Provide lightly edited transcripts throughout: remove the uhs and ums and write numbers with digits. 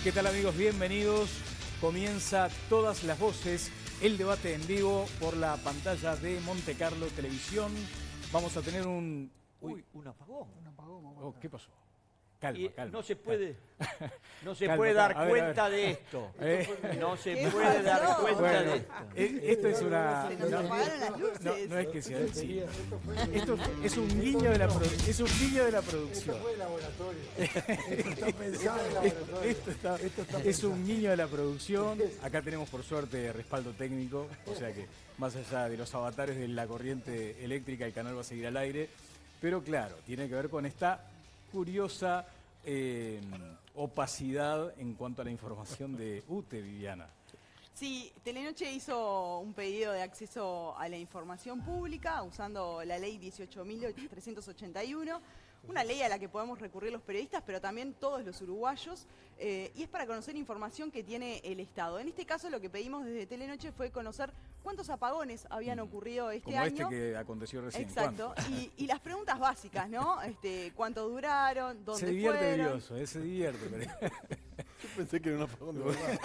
¿Qué tal, amigos? Bienvenidos. Comienza Todas las Voces, el debate en vivo por la pantalla de Monte Carlo Televisión. Vamos a tener un... Uy, un apagón. Oh, ¿qué pasó? Calma, calma. No se puede, no se Calma, puede dar a ver, cuenta de esto. No se puede dar pasó? cuenta Bueno, de esto. esto es una... Se nos apagaron las luces. No es que sea sí. Esto es un guiño de la producción. Es un guiño de la producción. Esto fue el laboratorio. Esto está pensado en el laboratorio. Es un guiño de la producción. Acá tenemos por suerte respaldo técnico, o sea que más allá de los avatares de la corriente eléctrica, el canal va a seguir al aire. Pero claro, tiene que ver con esta curiosa opacidad en cuanto a la información de UTE, Viviana. Sí, Telenoche hizo un pedido de acceso a la información pública usando la ley 18.381, una ley a la que podemos recurrir los periodistas, pero también todos los uruguayos, y es para conocer información que tiene el Estado. En este caso, lo que pedimos desde Telenoche fue conocer cuántos apagones habían ocurrido este Como año. este que aconteció recién. Exacto, y las preguntas básicas, ¿no? ¿Cuánto duraron? ¿Dónde Se divierte fueron? Brioso, se divierte. Yo pensé que era un apagón de verdad.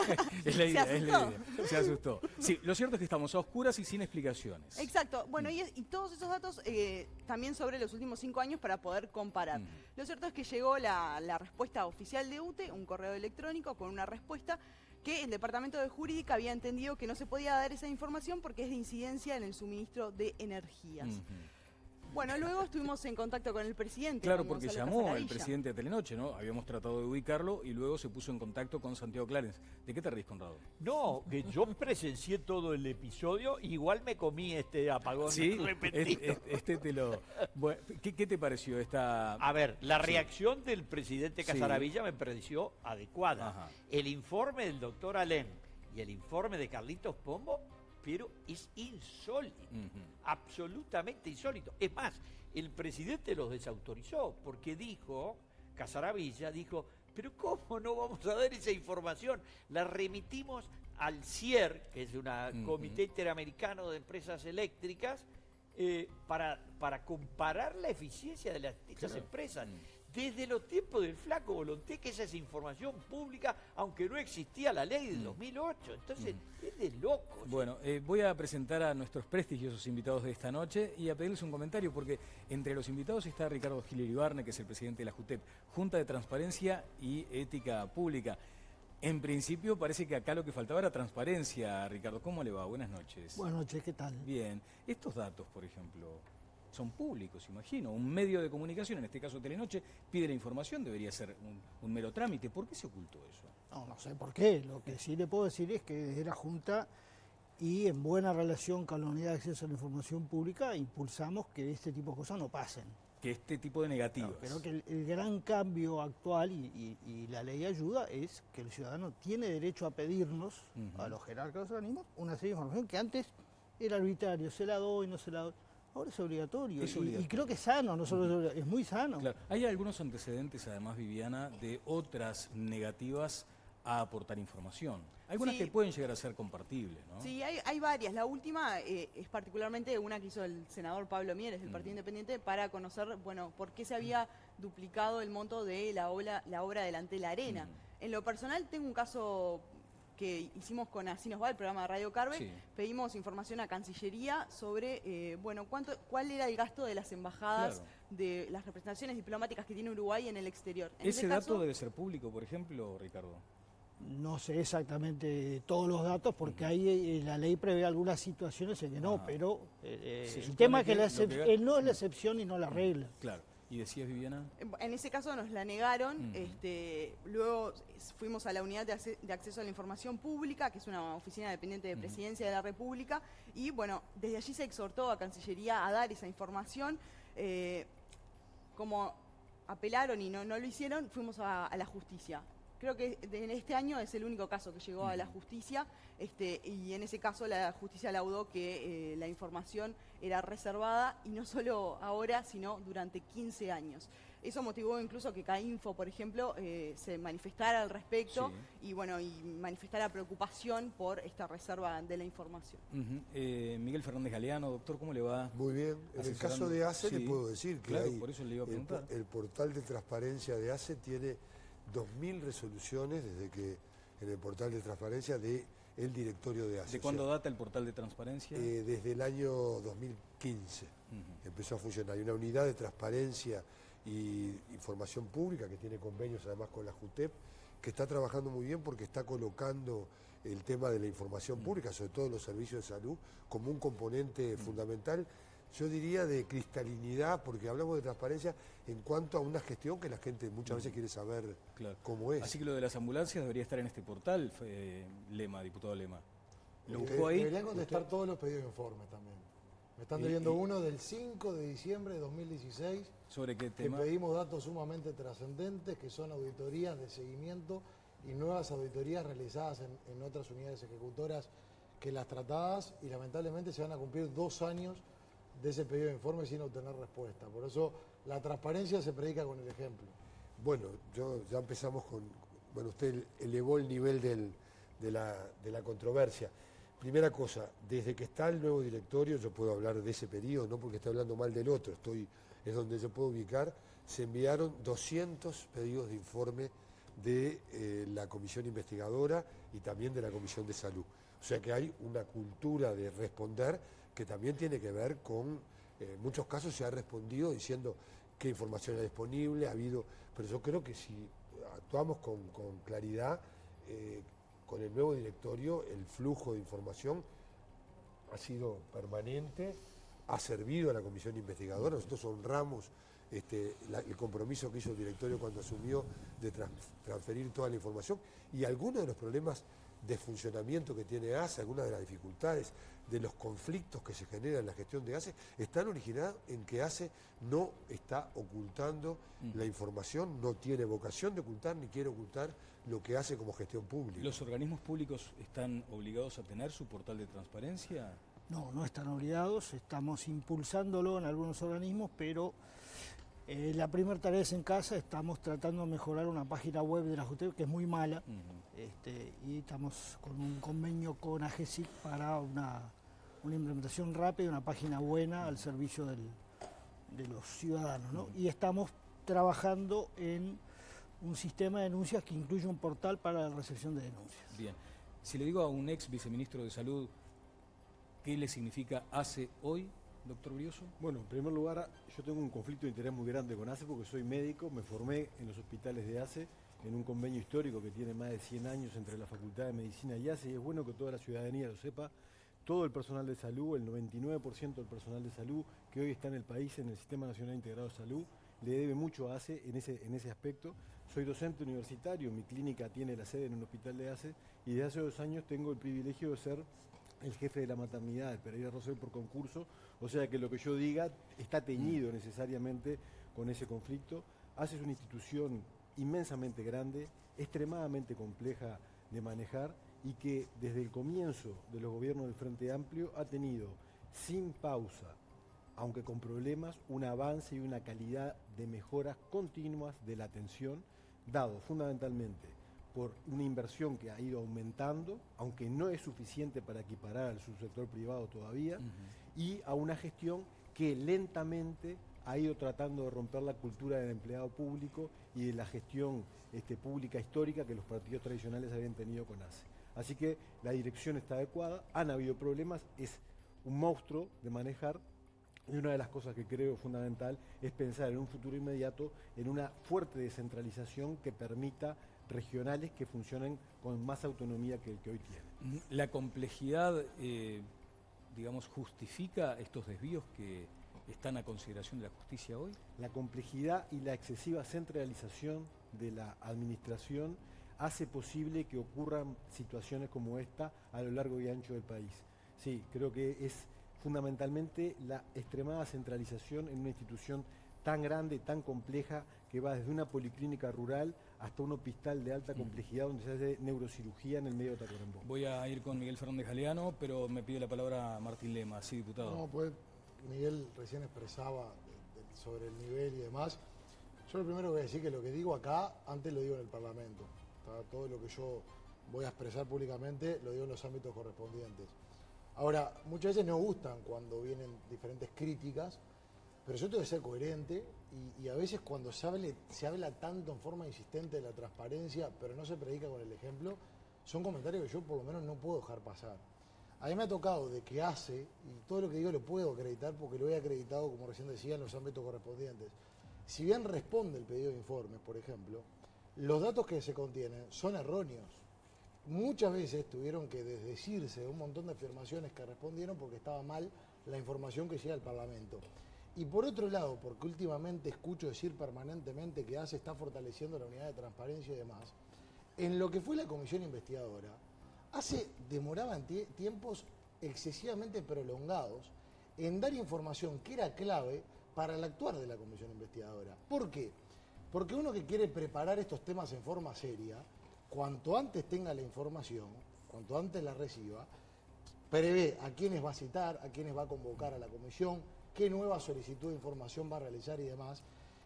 Es la idea, ¿Se es la idea. Se asustó. Sí, lo cierto es que estamos a oscuras y sin explicaciones. Exacto, bueno, y todos esos datos también sobre los últimos 5 años para poder comparar. Lo cierto es que llegó la respuesta oficial de UTE, un correo electrónico con una respuesta que el Departamento de Jurídica había entendido que no se podía dar esa información porque es de incidencia en el suministro de energías. Bueno, luego estuvimos en contacto con el presidente. Claro, con porque Gonzalo llamó el Casaravilla. presidente de Telenoche, ¿no? Habíamos tratado de ubicarlo y luego se puso en contacto con Santiago Clarence. ¿De qué te ríes, Conrado? No, que yo presencié todo el episodio, igual me comí este apagón Sí, repentino. este te lo... Bueno, ¿qué te pareció esta...? A ver, la reacción del presidente Sí. Casaravilla me pareció adecuada. Ajá. El informe del doctor Alén y el informe de Carlitos Pombo, pero es insólito, absolutamente insólito. Es más, el presidente los desautorizó porque Casaravilla dijo, pero ¿cómo no vamos a dar esa información? La remitimos al CIER, que es un Comité Interamericano de Empresas Eléctricas, para comparar la eficiencia de esas empresas. Desde los tiempos del flaco Volonté, que esa es información pública, aunque no existía la ley del 2008. Entonces, es de locos. Bueno, voy a presentar a nuestros prestigiosos invitados de esta noche y a pedirles un comentario, porque entre los invitados está Ricardo Gil Ibarne, que es el presidente de la JUTEP, Junta de Transparencia y Ética Pública. En principio parece que acá lo que faltaba era transparencia. Ricardo, ¿cómo le va? Buenas noches. Buenas noches, ¿qué tal? Bien. Estos datos, por ejemplo, son públicos, imagino. Un medio de comunicación, en este caso Telenoche, pide la información, debería ser un mero trámite. ¿Por qué se ocultó eso? No sé por qué. Lo que sí le puedo decir es que desde la Junta y en buena relación con la Unidad de Acceso a la Información Pública impulsamos que este tipo de cosas no pasen. Que este tipo de negativos. Pero que el gran cambio actual y la ley ayuda es que el ciudadano tiene derecho a pedirnos, a los jerarcas de los organismos, una serie de información que antes era arbitrario, se la doy, no se la doy. Ahora es obligatorio. Es obligatorio. Y creo que es sano, no solo es muy sano. Claro. Hay algunos antecedentes, además, Viviana, de otras negativas a aportar información. Algunas Sí. que pueden llegar a ser compartibles, ¿no? Sí, hay varias. La última es particularmente una que hizo el senador Pablo Mieres del Partido Independiente para conocer, bueno, por qué se había duplicado el monto de la obra delante la Arena. En lo personal tengo un caso que hicimos con Así nos va, el programa de Radio Carve. Sí. Pedimos información a Cancillería sobre, cuál era el gasto de las embajadas, Claro. de las representaciones diplomáticas que tiene Uruguay en el exterior. En ¿Ese ese dato caso, debe ser público, por ejemplo, Ricardo? No sé exactamente todos los datos porque ahí la ley prevé algunas situaciones en que no, pero Se el supone tema es que, que no es la excepción y no la regla. Claro. ¿Y decías, Viviana? En ese caso nos la negaron, luego fuimos a la Unidad de Acceso a la Información Pública, que es una oficina dependiente de Presidencia de la República, y bueno, desde allí se exhortó a Cancillería a dar esa información. Como apelaron y no lo hicieron, fuimos a la justicia. Creo que en este año es el único caso que llegó a la justicia, y en ese caso la justicia laudó que la información era reservada, y no solo ahora, sino durante 15 años. Eso motivó incluso que CAINFO, por ejemplo, se manifestara al respecto, y manifestara preocupación por esta reserva de la información. Miguel Fernández Galeano, doctor, ¿cómo le va? Muy bien. En el caso de ACE Sí, le puedo decir que claro, hay por eso le iba a preguntar. el portal de transparencia de ACE tiene 2.000 resoluciones desde que en el portal de transparencia del directorio de ACE. ¿De cuándo data el portal de transparencia? Desde el año 2015 empezó a funcionar. Hay una unidad de transparencia y información pública que tiene convenios además con la JUTEP, que está trabajando muy bien porque está colocando el tema de la información pública, sobre todo los servicios de salud, como un componente fundamental, yo diría de cristalinidad, porque hablamos de transparencia en cuanto a una gestión que la gente muchas veces quiere saber cómo es. Así que lo de las ambulancias debería estar en este portal, Lema, diputado Lema. ¿Lo buscó ahí? Deberían contestar todos los pedidos de informe también. Me están debiendo uno del 5 de diciembre de 2016. ¿Sobre qué que tema? pedimos datos sumamente trascendentes, que son auditorías de seguimiento y nuevas auditorías realizadas en otras unidades ejecutoras que las tratadas, y lamentablemente se van a cumplir 2 años de ese pedido de informe sin obtener respuesta. Por eso la transparencia se predica con el ejemplo. Bueno, ya empezamos con... Bueno, usted elevó el nivel de la controversia. Primera cosa, desde que está el nuevo directorio, yo puedo hablar de ese periodo, no porque esté hablando mal del otro, es donde yo puedo ubicar, se enviaron 200 pedidos de informe de la comisión investigadora y también de la comisión de salud. O sea que hay una cultura de responder que también tiene que ver con, en muchos casos se ha respondido diciendo qué información era disponible, ha habido, pero yo creo que si actuamos con claridad, con el nuevo directorio, el flujo de información ha sido permanente, ha servido a la comisión investigadora. Nosotros honramos el compromiso que hizo el directorio cuando asumió de transferir toda la información, y algunos de los problemas de funcionamiento que tiene ACE, algunas de las dificultades, de los conflictos que se generan en la gestión de ACE, están originados en que ACE no está ocultando la información, no tiene vocación de ocultar ni quiere ocultar lo que hace como gestión pública. ¿Los organismos públicos están obligados a tener su portal de transparencia? No, no están obligados, estamos impulsándolo en algunos organismos, pero la primera tarea es en casa, estamos tratando de mejorar una página web de la JUTEP que es muy mala, y estamos con un convenio con AGESIC para una implementación rápida, una página buena al servicio de los ciudadanos, ¿no? Y estamos trabajando en un sistema de denuncias que incluye un portal para la recepción de denuncias. Bien, si le digo a un ex viceministro de Salud, ¿qué le significa ACE hoy, doctor Brioso? Bueno, en primer lugar, yo tengo un conflicto de interés muy grande con ACE porque soy médico, me formé en los hospitales de ACE, en un convenio histórico que tiene más de 100 años entre la Facultad de Medicina y ACE, y es bueno que toda la ciudadanía lo sepa. Todo el personal de salud, el 99% del personal de salud que hoy está en el país, en el Sistema Nacional Integrado de Salud, le debe mucho a ACE en ese aspecto. Soy docente universitario, mi clínica tiene la sede en un hospital de ACE, y desde hace 2 años tengo el privilegio de ser el jefe de la maternidad de Pereira Rosell por concurso, o sea que lo que yo diga está teñido necesariamente con ese conflicto. ACE es una institución inmensamente grande, extremadamente compleja de manejar, y que desde el comienzo de los gobiernos del Frente Amplio ha tenido sin pausa, aunque con problemas, un avance y una calidad de mejoras continuas de la atención, dado fundamentalmente por una inversión que ha ido aumentando, aunque no es suficiente para equiparar al subsector privado todavía, y a una gestión que lentamente ha ido tratando de romper la cultura del empleado público y de la gestión pública histórica que los partidos tradicionales habían tenido con ACE. Así que la dirección está adecuada, han habido problemas, es un monstruo de manejar, y una de las cosas que creo fundamental es pensar en un futuro inmediato en una fuerte descentralización que permita regionales que funcionen con más autonomía que el que hoy tiene. ¿La complejidad, digamos, justifica estos desvíos que están a consideración de la justicia hoy? La complejidad y la excesiva centralización de la administración hace posible que ocurran situaciones como esta a lo largo y ancho del país. Sí, creo que es fundamentalmente la extremada centralización en una institución tan grande, tan compleja, que va desde una policlínica rural hasta un hospital de alta complejidad donde se hace neurocirugía en el medio de Tacuarembó. Voy a ir con Miguel Fernández Galeano, pero me pide la palabra Martín Lema. Sí, diputado. No, pues Miguel recién expresaba sobre el nivel y demás. Yo lo primero que voy a decir que lo que digo acá, antes lo digo en el Parlamento. Todo lo que yo voy a expresar públicamente lo digo en los ámbitos correspondientes. Ahora, muchas veces nos gustan cuando vienen diferentes críticas, pero yo tengo que ser coherente y a veces cuando se habla tanto en forma insistente de la transparencia, pero no se predica con el ejemplo, son comentarios que yo por lo menos no puedo dejar pasar. A mí me ha tocado de que hace, y todo lo que digo lo puedo acreditar porque lo he acreditado, como recién decía, en los ámbitos correspondientes. Si bien responde el pedido de informes, por ejemplo, los datos que se contienen son erróneos. Muchas veces tuvieron que desdecirse de un montón de afirmaciones que respondieron porque estaba mal la información que llega al Parlamento. Y por otro lado, porque últimamente escucho decir permanentemente que ACE está fortaleciendo la unidad de transparencia y demás, en lo que fue la comisión investigadora, ACE demoraba tiempos excesivamente prolongados en dar información que era clave para el actuar de la comisión investigadora. ¿Por qué? Porque uno que quiere preparar estos temas en forma seria, cuanto antes tenga la información, cuanto antes la reciba, prevé a quiénes va a citar, a quiénes va a convocar a la comisión, qué nueva solicitud de información va a realizar y demás.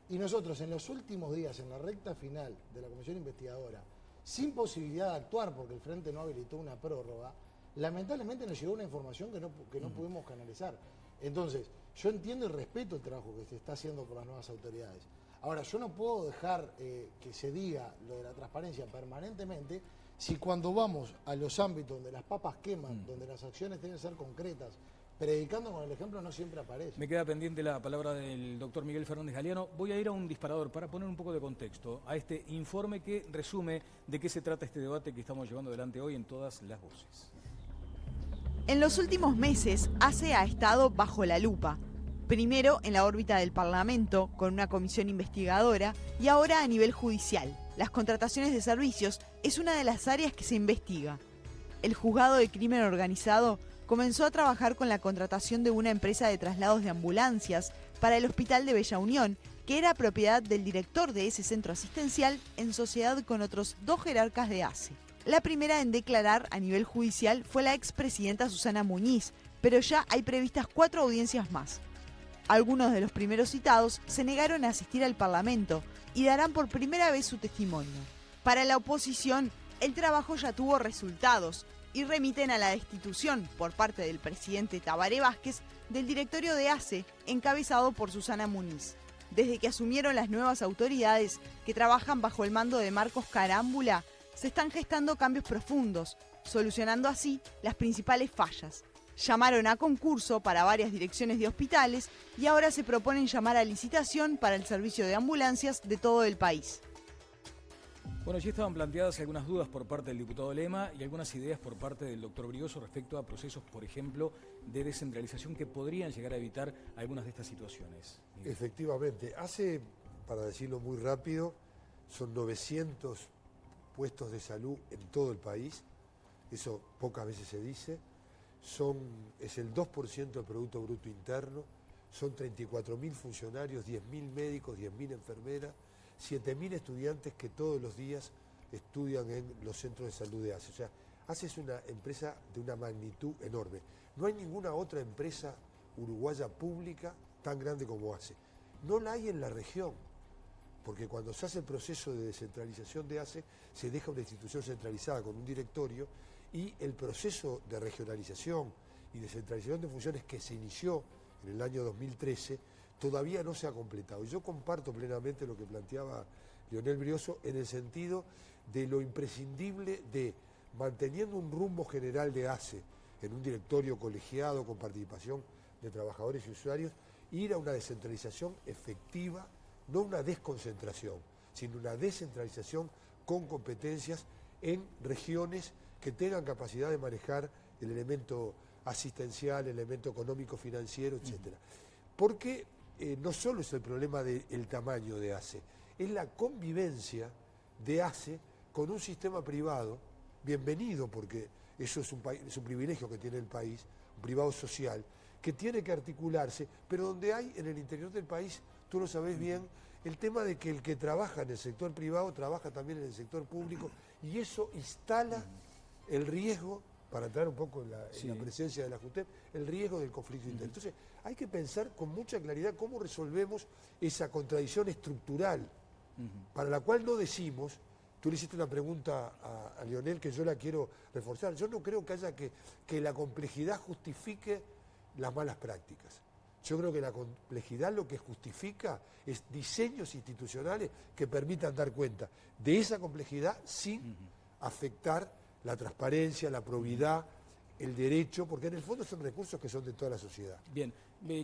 Y nosotros en los últimos días, en la recta final de la comisión investigadora, sin posibilidad de actuar porque el Frente no habilitó una prórroga, lamentablemente nos llegó una información que no pudimos canalizar. Entonces, yo entiendo y respeto el trabajo que se está haciendo por las nuevas autoridades. Ahora, yo no puedo dejar que se diga lo de la transparencia permanentemente si cuando vamos a los ámbitos donde las papas queman, donde las acciones tienen que ser concretas, predicando con el ejemplo, no siempre aparece. Me queda pendiente la palabra del doctor Miguel Fernández Galiano. Voy a ir a un disparador para poner un poco de contexto a este informe que resume de qué se trata este debate que estamos llevando adelante hoy en todas las voces. En los últimos meses, ACE ha estado bajo la lupa. Primero en la órbita del Parlamento, con una comisión investigadora, y ahora a nivel judicial. Las contrataciones de servicios es una de las áreas que se investiga. El Juzgado de Crimen Organizado comenzó a trabajar con la contratación de una empresa de traslados de ambulancias para el Hospital de Bella Unión, que era propiedad del director de ese centro asistencial en sociedad con otros 2 jerarcas de ACE. La primera en declarar a nivel judicial fue la expresidenta Susana Muñiz, pero ya hay previstas 4 audiencias más. Algunos de los primeros citados se negaron a asistir al Parlamento y darán por primera vez su testimonio. Para la oposición, el trabajo ya tuvo resultados y remiten a la destitución por parte del presidente Tabaré Vázquez del directorio de ACE, encabezado por Susana Muñiz. Desde que asumieron las nuevas autoridades que trabajan bajo el mando de Marcos Carámbula, se están gestando cambios profundos, solucionando así las principales fallas. Llamaron a concurso para varias direcciones de hospitales y ahora se proponen llamar a licitación para el servicio de ambulancias de todo el país. Bueno, allí estaban planteadas algunas dudas por parte del diputado Lema y algunas ideas por parte del doctor Brioso respecto a procesos, por ejemplo, de descentralización que podrían llegar a evitar algunas de estas situaciones. Efectivamente, hace, para decirlo muy rápido, son 900 puestos de salud en todo el país, eso pocas veces se dice, es el 2% del Producto Bruto Interno, son 34.000 funcionarios, 10.000 médicos, 10.000 enfermeras, 7.000 estudiantes que todos los días estudian en los centros de salud de ACE. O sea, ACE es una empresa de una magnitud enorme. No hay ninguna otra empresa uruguaya pública tan grande como ACE. No la hay en la región, porque cuando se hace el proceso de descentralización de ACE, se deja una institución centralizada con un directorio y el proceso de regionalización y descentralización de funciones que se inició en el año 2013 todavía no se ha completado. Y yo comparto plenamente lo que planteaba Leonel Brioso en el sentido de lo imprescindible de, manteniendo un rumbo general de ACE en un directorio colegiado con participación de trabajadores y usuarios, ir a una descentralización efectiva, no una desconcentración, sino una descentralización con competencias en regiones que tengan capacidad de manejar el elemento asistencial, el elemento económico, financiero, etc. Porque no solo es el problema del tamaño de ACE, es la convivencia de ACE con un sistema privado, bienvenido porque eso es un privilegio que tiene el país, un privado social, que tiene que articularse, pero donde hay en el interior del país, tú lo sabés bien, el tema de que el que trabaja en el sector privado trabaja también en el sector público y eso instala el riesgo, para entrar un poco en la presencia de la JUTEP, el riesgo del conflicto interno. Entonces, hay que pensar con mucha claridad cómo resolvemos esa contradicción estructural, para la cual no decimos, tú le hiciste una pregunta a Leonel que yo la quiero reforzar, yo no creo que haya que la complejidad justifique las malas prácticas. Yo creo que la complejidad lo que justifica es diseños institucionales que permitan dar cuenta de esa complejidad sin afectar la transparencia, la probidad, el derecho, porque en el fondo son recursos que son de toda la sociedad. Bien,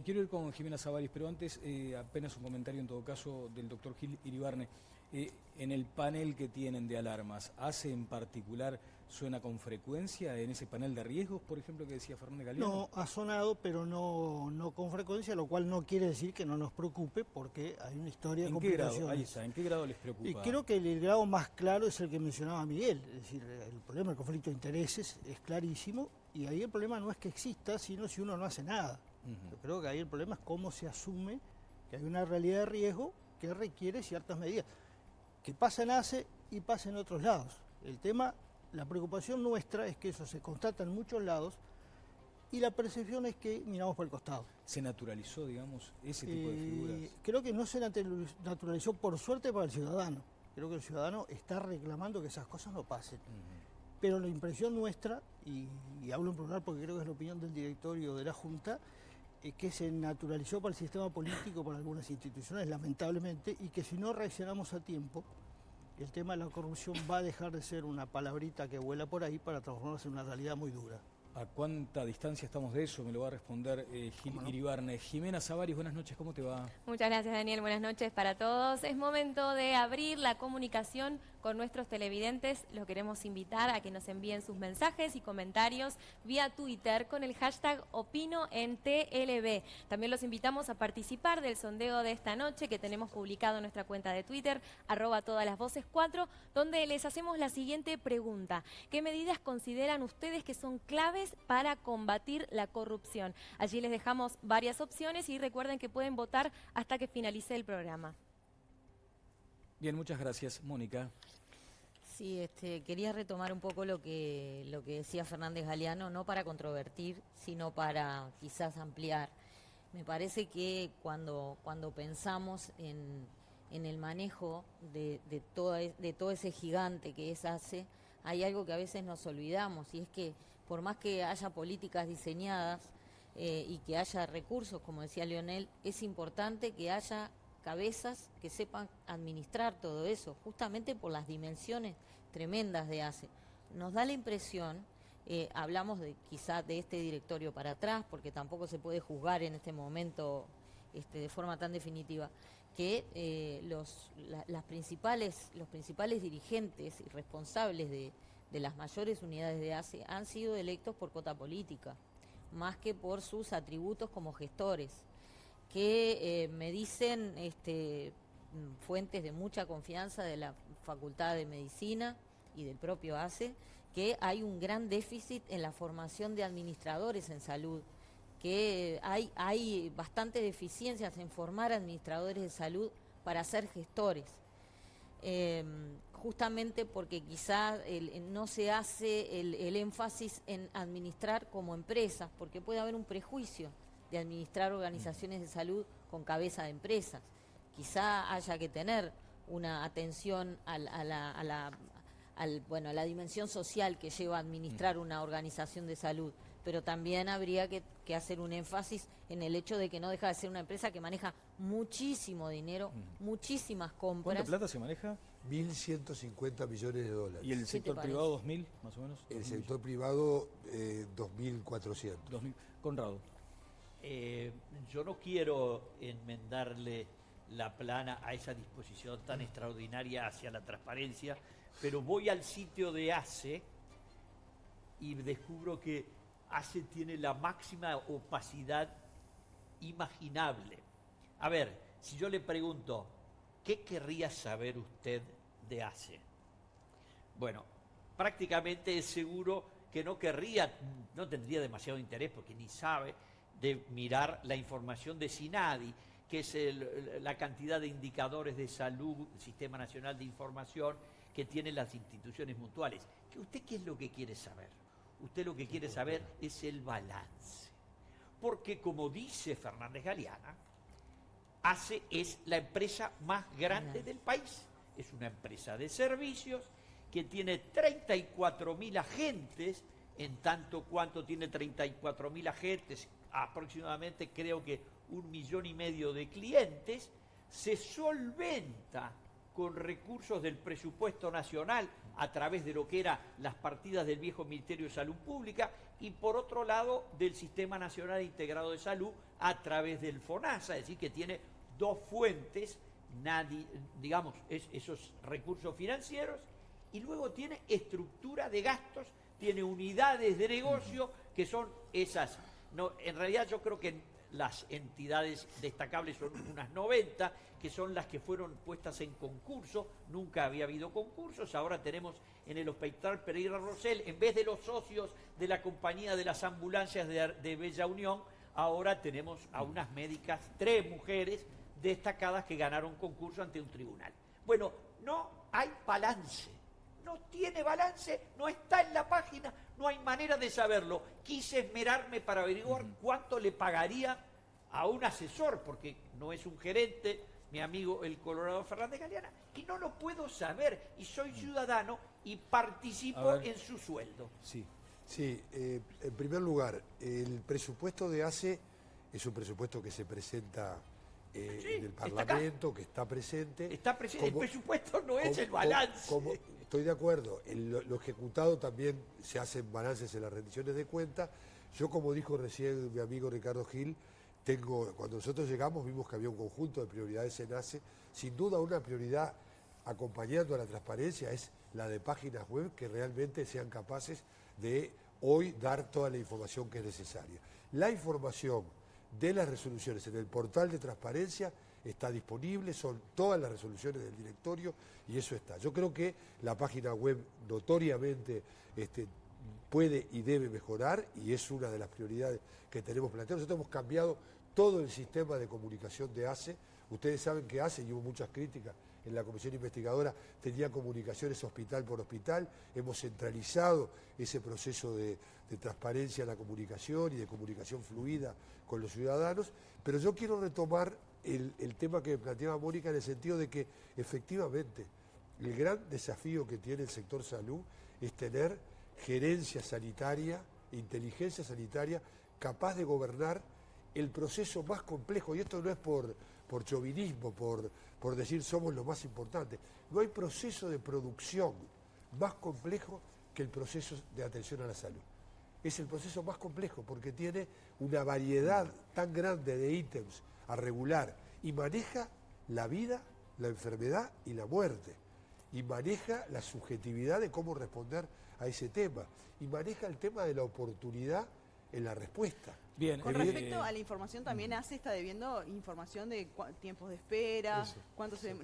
quiero ir con Jimena Savaris, pero antes apenas un comentario en todo caso del doctor Gil Iribarne. En el panel que tienen de alarmas, ¿ACE en particular suena con frecuencia en ese panel de riesgos, por ejemplo, que decía Fernández Galiano? No, ha sonado, pero no con frecuencia, lo cual no quiere decir que no nos preocupe, porque hay una historia de complicaciones. Ahí está, ¿en qué grado les preocupa? Y creo que el grado más claro es el que mencionaba Miguel, es decir, el problema del conflicto de intereses es clarísimo, y ahí el problema no es que exista, sino si uno no hace nada. Yo creo que ahí el problema es cómo se asume que hay una realidad de riesgo que requiere ciertas medidas, que pasa en ACE y pasa en otros lados. El tema, la preocupación nuestra es que eso se constata en muchos lados y la percepción es que miramos por el costado. ¿Se naturalizó, digamos, ese tipo de figuras? Creo que no se naturalizó por suerte para el ciudadano. Creo que el ciudadano está reclamando que esas cosas no pasen. Pero la impresión nuestra, y hablo en plural porque creo que es la opinión del directorio de la Junta, es que se naturalizó para el sistema político, para algunas instituciones, lamentablemente, y que si no reaccionamos a tiempo, el tema de la corrupción va a dejar de ser una palabrita que vuela por ahí para transformarse en una realidad muy dura. ¿A cuánta distancia estamos de eso? Me lo va a responder Gil Iribarne. Jimena Savaris, buenas noches, ¿cómo te va? Muchas gracias, Daniel, buenas noches para todos. Es momento de abrir la comunicación con nuestros televidentes. Los queremos invitar a que nos envíen sus mensajes y comentarios vía Twitter con el hashtag OpinoEnTLB. También los invitamos a participar del sondeo de esta noche que tenemos publicado en nuestra cuenta de Twitter, @todaslasvoces4, donde les hacemos la siguiente pregunta. ¿Qué medidas consideran ustedes que son claves para combatir la corrupción? Allí les dejamos varias opciones y recuerden que pueden votar hasta que finalice el programa. Bien, muchas gracias. Mónica. Sí, quería retomar un poco lo que decía Fernández Galiano, no para controvertir, sino para quizás ampliar. Me parece que cuando pensamos en el manejo de todo ese gigante que es ACE, hay algo que a veces nos olvidamos, y es que por más que haya políticas diseñadas y que haya recursos, como decía Leonel, es importante que haya cabezas que sepan administrar todo eso, justamente por las dimensiones tremendas de ACE. Nos da la impresión, hablamos quizá de este directorio para atrás, porque tampoco se puede juzgar en este momento de forma tan definitiva, que los principales dirigentes y responsables de las mayores unidades de ACE han sido electos por cuota política, más que por sus atributos como gestores, que me dicen fuentes de mucha confianza de la Facultad de Medicina y del propio ACE, que hay un gran déficit en la formación de administradores en salud, que hay bastantes deficiencias en formar administradores de salud para ser gestores, justamente porque quizás no se hace el énfasis en administrar como empresas, porque puede haber un prejuicio de administrar organizaciones de salud con cabeza de empresas. Quizá haya que tener una atención a la dimensión social que lleva a administrar una organización de salud, pero también habría que hacer un énfasis en el hecho de que no deja de ser una empresa que maneja muchísimo dinero, muchísimas compras. ¿Cuánta plata se maneja? 1.150 millones de dólares. ¿Y el sector privado 2.000, más o menos? El sector privado 2.400. 2.000. Conrado. Yo no quiero enmendarle la plana a esa disposición tan extraordinaria hacia la transparencia, pero voy al sitio de ACE y descubro que ACE tiene la máxima opacidad imaginable. A ver, si yo le pregunto, ¿qué querría saber usted de ACE? Bueno, prácticamente es seguro que no tendría demasiado interés porque ni sabe de mirar la información de SINADI, que es la cantidad de indicadores de salud, Sistema Nacional de Información, que tienen las instituciones mutuales. ¿Usted qué es lo que quiere saber? Usted lo que quiere saber es el balance. Porque como dice Fernández Galiano, ACE es la empresa más grande del país. Es una empresa de servicios que tiene 34.000 agentes, en tanto cuanto tiene 34.000 agentes, aproximadamente creo que 1,5 millones de clientes, se solventa con recursos del presupuesto nacional a través de lo que eran las partidas del viejo Ministerio de Salud Pública y por otro lado del Sistema Nacional Integrado de Salud a través del FONASA, es decir, que tiene dos fuentes, digamos, esos recursos financieros, y luego tiene estructura de gastos, tiene unidades de negocio que son esas. No, en realidad yo creo que las entidades destacables son unas 90, que son las que fueron puestas en concurso. Nunca había habido concursos. Ahora tenemos en el Hospital Pereira Rosell, en vez de los socios de la compañía de las ambulancias de Bella Unión, ahora tenemos a unas médicas, 3 mujeres destacadas que ganaron concurso ante un tribunal. Bueno, no hay balance. No tiene balance, no está en la página, no hay manera de saberlo. Quise esmerarme para averiguar cuánto le pagaría a un asesor, porque no es un gerente, mi amigo el Colorado Fernández Galeana, y no lo puedo saber, y soy ciudadano y participo en su sueldo. Sí, en primer lugar, el presupuesto de ACE es un presupuesto que se presenta en el Parlamento, que está presente. Está presente, el presupuesto no es el balance. Estoy de acuerdo, lo ejecutado también se hacen balances en las rendiciones de cuentas. Yo, como dijo recién mi amigo Ricardo Gil, cuando nosotros llegamos vimos que había un conjunto de prioridades en ACE. Sin duda una prioridad acompañando a la transparencia es la de páginas web que realmente sean capaces de hoy dar toda la información que es necesaria. La información de las resoluciones en el portal de transparencia está disponible, son todas las resoluciones del directorio y eso está. Yo creo que la página web notoriamente puede y debe mejorar y es una de las prioridades que tenemos planteadas. Nosotros hemos cambiado todo el sistema de comunicación de ACE. Ustedes saben que ACE, y hubo muchas críticas en la comisión investigadora, tenía comunicaciones hospital por hospital. Hemos centralizado ese proceso de transparencia en la comunicación y de comunicación fluida con los ciudadanos. Pero yo quiero retomar el tema que planteaba Mónica en el sentido de que efectivamente el gran desafío que tiene el sector salud es tener gerencia sanitaria, inteligencia sanitaria, capaz de gobernar el proceso más complejo, y esto no es por chauvinismo, por decir somos lo más importante. No hay proceso de producción más complejo que el proceso de atención a la salud. Es el proceso más complejo porque tiene una variedad tan grande de ítems a regular y maneja la vida, la enfermedad y la muerte. Y maneja la subjetividad de cómo responder a ese tema. Y maneja el tema de la oportunidad en la respuesta. Bien, con respecto a la información, también ACE está debiendo información de tiempos de espera, cuánto se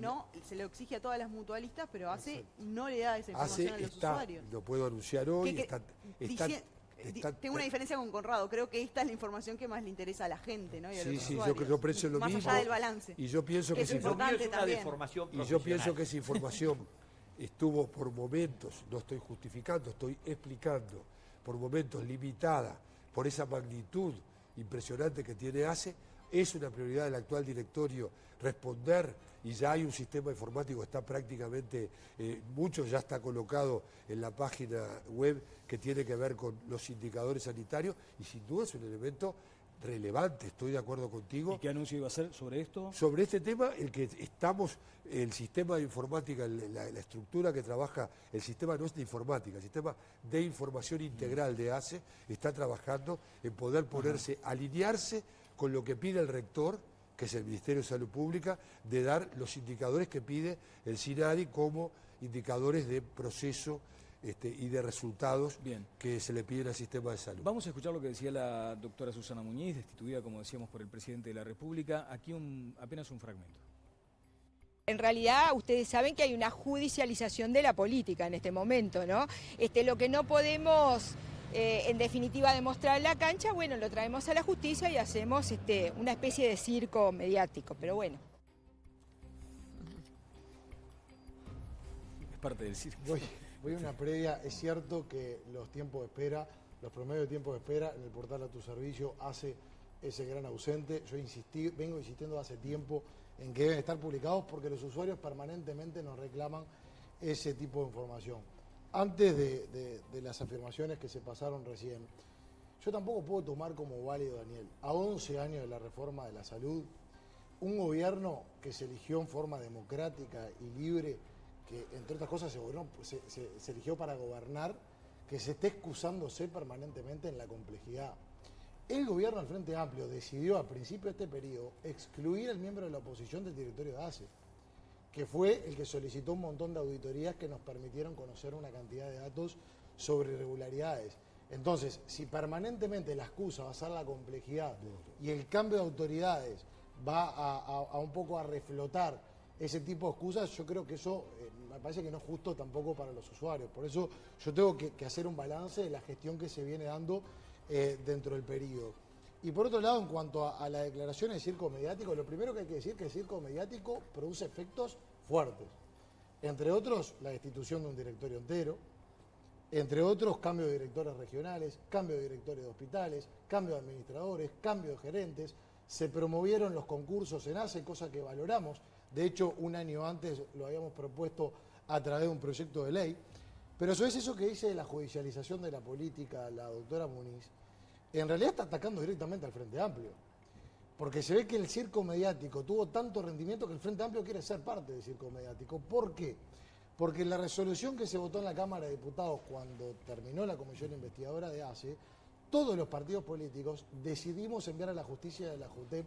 le exige a todas las mutualistas, pero ACE no le da esa información a los usuarios. Lo puedo anunciar hoy, tengo una diferencia con Conrado, creo que esta es la información que más le interesa a la gente, ¿no? Y a los usuarios. Yo pienso lo mismo. Más allá del balance. Y yo pienso que es importante también. Y yo pienso que esa información estuvo por momentos, no estoy justificando, estoy explicando, por momentos limitada, por esa magnitud impresionante que tiene ACE. Es una prioridad del actual directorio responder, y ya hay un sistema informático, está prácticamente, mucho ya está colocado en la página web que tiene que ver con los indicadores sanitarios, y sin duda es un elemento relevante, estoy de acuerdo contigo. ¿Y qué anuncio iba a hacer sobre esto? Sobre este tema, el sistema de informática, la estructura que trabaja, el sistema no es de informática, el sistema de información integral de ACE está trabajando en poder ponerse, alinearse con lo que pide el rector, que es el Ministerio de Salud Pública, de dar los indicadores que pide el SINADI como indicadores de proceso y de resultados que se le piden al sistema de salud. Vamos a escuchar lo que decía la doctora Susana Muñiz, destituida, como decíamos, por el presidente de la República. Aquí apenas un fragmento. En realidad, ustedes saben que hay una judicialización de la política en este momento, ¿no? Lo que no podemos, en definitiva, demostrar en la cancha, bueno, lo traemos a la justicia y hacemos una especie de circo mediático, pero bueno. Es parte del circo. Voy a una previa. Es cierto que los tiempos de espera, los promedios de tiempo de espera en el portal A Tu Servicio hace ese gran ausente. Yo vengo insistiendo hace tiempo en que deben estar publicados porque los usuarios permanentemente nos reclaman ese tipo de información. Antes de las afirmaciones que se pasaron recién, yo tampoco puedo tomar como válido, Daniel, a 11 años de la reforma de la salud, un gobierno que se eligió en forma democrática y libre, que entre otras cosas se eligió para gobernar, que se esté excusándose permanentemente en la complejidad. El gobierno del Frente Amplio decidió a principio de este periodo excluir al miembro de la oposición del directorio de ACE, que fue el que solicitó un montón de auditorías que nos permitieron conocer una cantidad de datos sobre irregularidades. Entonces, si permanentemente la excusa va a ser la complejidad y el cambio de autoridades va a un poco a reflotar ese tipo de excusas, yo creo que eso me parece que no es justo tampoco para los usuarios. Por eso yo tengo que hacer un balance de la gestión que se viene dando dentro del periodo. Y por otro lado, en cuanto a la declaración de circo mediático, lo primero que hay que decir es que el circo mediático produce efectos fuertes. Entre otros, la destitución de un directorio entero, entre otros, cambio de directores regionales, cambio de directores de hospitales, cambio de administradores, cambio de gerentes. Se promovieron los concursos en ACE, cosa que valoramos. De hecho, un año antes lo habíamos propuesto a través de un proyecto de ley. Pero eso es eso que dice de la judicialización de la política la doctora Muniz. En realidad está atacando directamente al Frente Amplio. Porque se ve que el circo mediático tuvo tanto rendimiento que el Frente Amplio quiere ser parte del circo mediático. ¿Por qué? Porque la resolución que se votó en la Cámara de Diputados cuando terminó la comisión investigadora de ACE, todos los partidos políticos decidimos enviar a la justicia de la JUTEP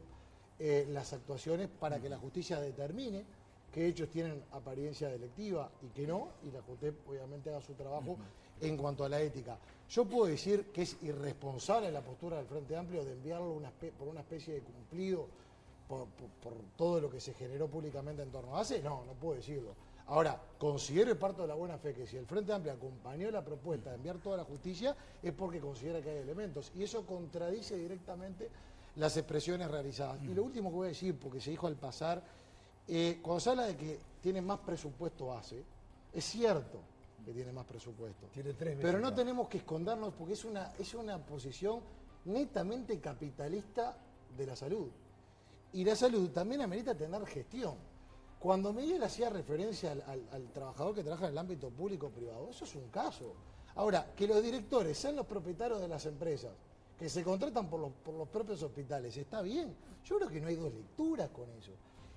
las actuaciones para que la justicia determine qué hechos tienen apariencia delictiva y que no, y la JUTEP obviamente haga su trabajo en cuanto a la ética. Yo puedo decir que es irresponsable la postura del Frente Amplio de enviarlo por una especie de cumplido por todo lo que se generó públicamente en torno a ACE. No puedo decirlo. Ahora, considero y parto de la buena fe que si el Frente Amplio acompañó la propuesta de enviar toda la justicia es porque considera que hay elementos. Y eso contradice directamente las expresiones realizadas. Y lo último que voy a decir, porque se dijo al pasar, cuando se habla de que tiene más presupuesto ACE, es cierto que tiene más presupuesto. Tiene 3 veces pero no más. tenemos que escondernos porque es una posición netamente capitalista de la salud. Y la salud también amerita tener gestión. Cuando Miguel hacía referencia al trabajador que trabaja en el ámbito público o privado, eso es un caso. Ahora, que los directores sean los propietarios de las empresas, que se contratan por los propios hospitales, está bien. Yo creo que no hay dos lecturas con eso.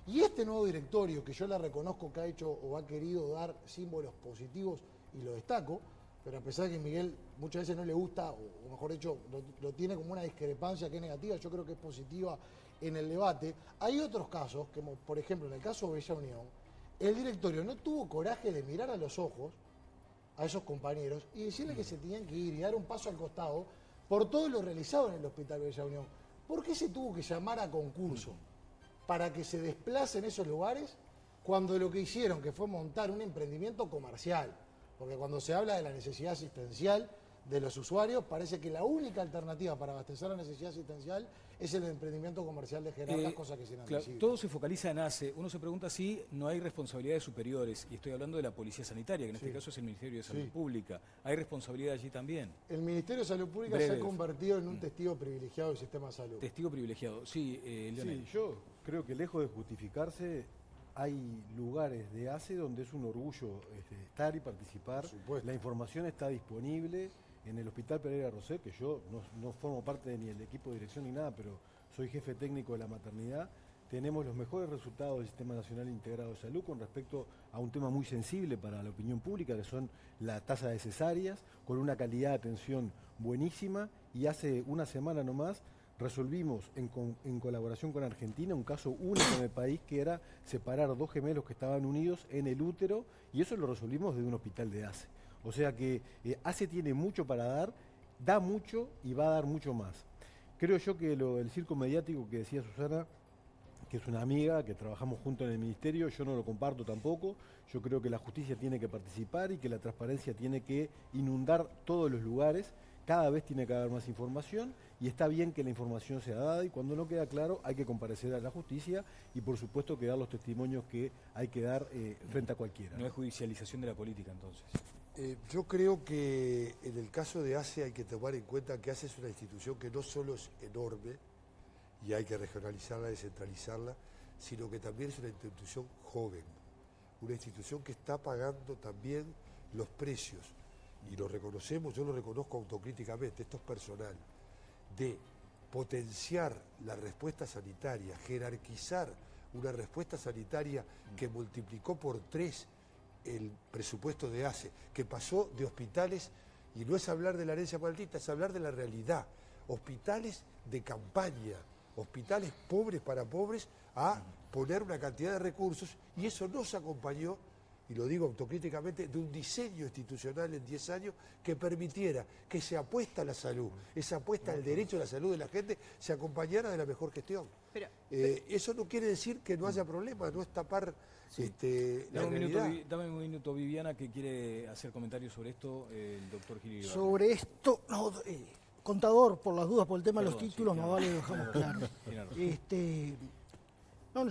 Y este nuevo directorio, que yo le reconozco que ha hecho o ha querido dar símbolos positivos, y lo destaco, pero a pesar de que Miguel muchas veces no le gusta, o mejor dicho, lo tiene como una discrepancia que es negativa, yo creo que es positiva en el debate. Hay otros casos, como por ejemplo en el caso de Bella Unión, el directorio no tuvo coraje de mirar a los ojos a esos compañeros y decirle que se tenían que ir y dar un paso al costado por todo lo realizado en el Hospital Bella Unión. ¿Por qué se tuvo que llamar a concurso para que se desplacen esos lugares cuando lo que hicieron que fue montar un emprendimiento comercial? Porque cuando se habla de la necesidad asistencial de los usuarios, parece que la única alternativa para abastecer la necesidad asistencial es el emprendimiento comercial de jerarcas, cosa que es inadmisible. Todo se focaliza en ACE. Uno se pregunta si no hay responsabilidades superiores, y estoy hablando de la Policía Sanitaria, que en este caso es el Ministerio de Salud Pública. ¿Hay responsabilidad allí también? El Ministerio de Salud Pública se ha convertido en un testigo privilegiado del sistema de salud. Testigo privilegiado, sí, Leonel. Sí, yo creo que lejos de justificarse, hay lugares de ACE donde es un orgullo estar y participar. La información está disponible en el Hospital Pereira Rosé, que yo no formo parte ni del equipo de dirección ni nada, pero soy jefe técnico de la maternidad. Tenemos los mejores resultados del Sistema Nacional Integrado de Salud con respecto a un tema muy sensible para la opinión pública, que son la tasa de cesáreas, con una calidad de atención buenísima, y hace una semana nomás resolvimos en colaboración con Argentina un caso único en el país, que era separar 2 gemelos que estaban unidos en el útero, y eso lo resolvimos desde un hospital de ACE. O sea que ACE tiene mucho para dar, da mucho y va a dar mucho más. Creo yo que el circo mediático que decía Susana, que es una amiga, que trabajamos juntos en el ministerio, yo no lo comparto tampoco. Yo creo que la justicia tiene que participar y que la transparencia tiene que inundar todos los lugares. Cada vez tiene que haber más información y está bien que la información sea dada, y cuando no queda claro hay que comparecer a la justicia y por supuesto que dar los testimonios que hay que dar frente a cualquiera. No es judicialización de la política entonces. Yo creo que en el caso de ACE hay que tomar en cuenta que ACE es una institución que no solo es enorme y hay que regionalizarla, descentralizarla, sino que también es una institución joven, una institución que está pagando también los precios, y lo reconocemos, yo lo reconozco autocríticamente, esto es personal. de potenciar la respuesta sanitaria, jerarquizar una respuesta sanitaria que multiplicó por 3 el presupuesto de ACE, que pasó de hospitales, y no es hablar de la herencia maldita, es hablar de la realidad, hospitales de campaña, hospitales pobres para pobres, a poner una cantidad de recursos, y eso no se acompañó, y lo digo autocríticamente, de un diseño institucional en 10 años que permitiera que esa apuesta a la salud, esa apuesta al derecho a la salud de la gente, se acompañara de la mejor gestión. Eso no quiere decir que no haya problema, no es tapar la realidad. Dame un minuto, Viviana, que quiere hacer comentarios sobre esto, el doctor Gil Iribarne. Sobre esto, contador, por las dudas, por el tema de los títulos, más vale lo dejamos claro.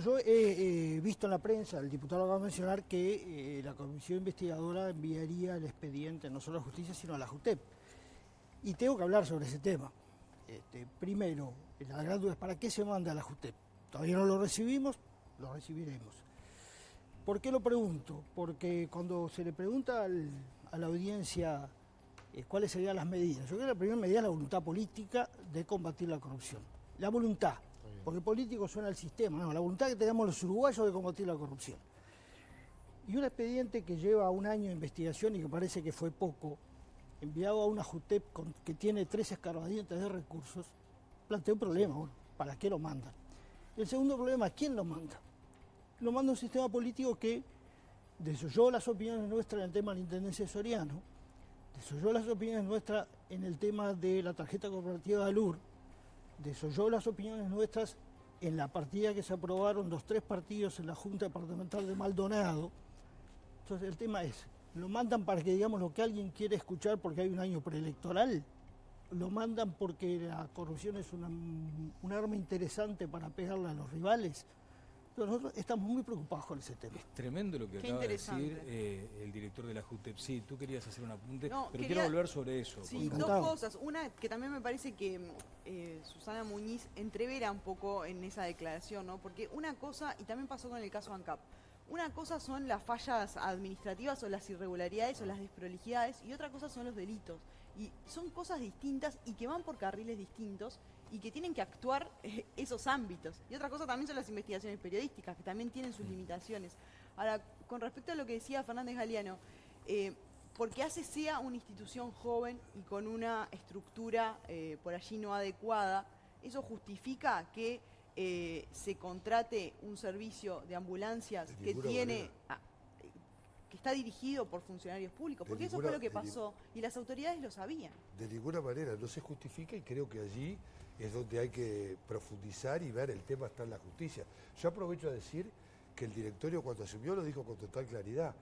Yo he visto en la prensa, el diputado acaba de mencionar que la comisión investigadora enviaría el expediente no solo a la justicia, sino a la JUTEP. Y tengo que hablar sobre ese tema. Primero, la gran duda es ¿para qué se manda a la JUTEP? Todavía no lo recibimos, lo recibiremos. ¿Por qué lo pregunto? Porque cuando se le pregunta a la audiencia cuáles serían las medidas, yo creo que la primera medida es la voluntad política de combatir la corrupción. La voluntad. Porque político suena el sistema, no, la voluntad que tenemos los uruguayos de combatir la corrupción. Y un expediente que lleva 1 año de investigación y que parece que fue poco, enviado a una JUTEP que tiene 3 escarbadientes de recursos, plantea un problema. Bueno, ¿para qué lo mandan? El segundo problema es ¿quién lo manda? Lo manda un sistema político que desoyó las opiniones nuestras en el tema de la Intendencia de Soriano, desoyó las opiniones nuestras en el tema de la tarjeta corporativa de ALUR, desoyó las opiniones nuestras en la partida que se aprobaron los 3 partidos en la Junta Departamental de Maldonado. Entonces el tema es, ¿lo mandan para que digamos lo que alguien quiere escuchar porque hay un año preelectoral? ¿Lo mandan porque la corrupción es un arma interesante para pegarle a los rivales? Entonces nosotros estamos muy preocupados con ese tema. Es tremendo lo que acaba de decir el director de la JUTEP. Sí, tú querías hacer un apunte, pero quiero volver sobre eso. Sí, 2 cosas. Una que también me parece que Susana Muñiz entrevera un poco en esa declaración, ¿no? Porque una cosa, y también pasó con el caso ANCAP, una cosa son las fallas administrativas o las irregularidades o las desprolijidades, y otra cosa son los delitos. Y son cosas distintas y que van por carriles distintos y que tienen que actuar esos ámbitos. Y otra cosa también son las investigaciones periodísticas, que también tienen sus limitaciones. Ahora, con respecto a lo que decía Fernández Galiano, porque ACE sea una institución joven y con una estructura por allí no adecuada, eso justifica que se contrate un servicio de ambulancias que tiene... que está dirigido por funcionarios públicos, porque eso fue lo que pasó y las autoridades lo sabían. De ninguna manera, no se justifica, y creo que allí es donde hay que profundizar y ver, el tema está en la justicia. Yo aprovecho a decir que el directorio cuando asumió lo dijo con total claridad.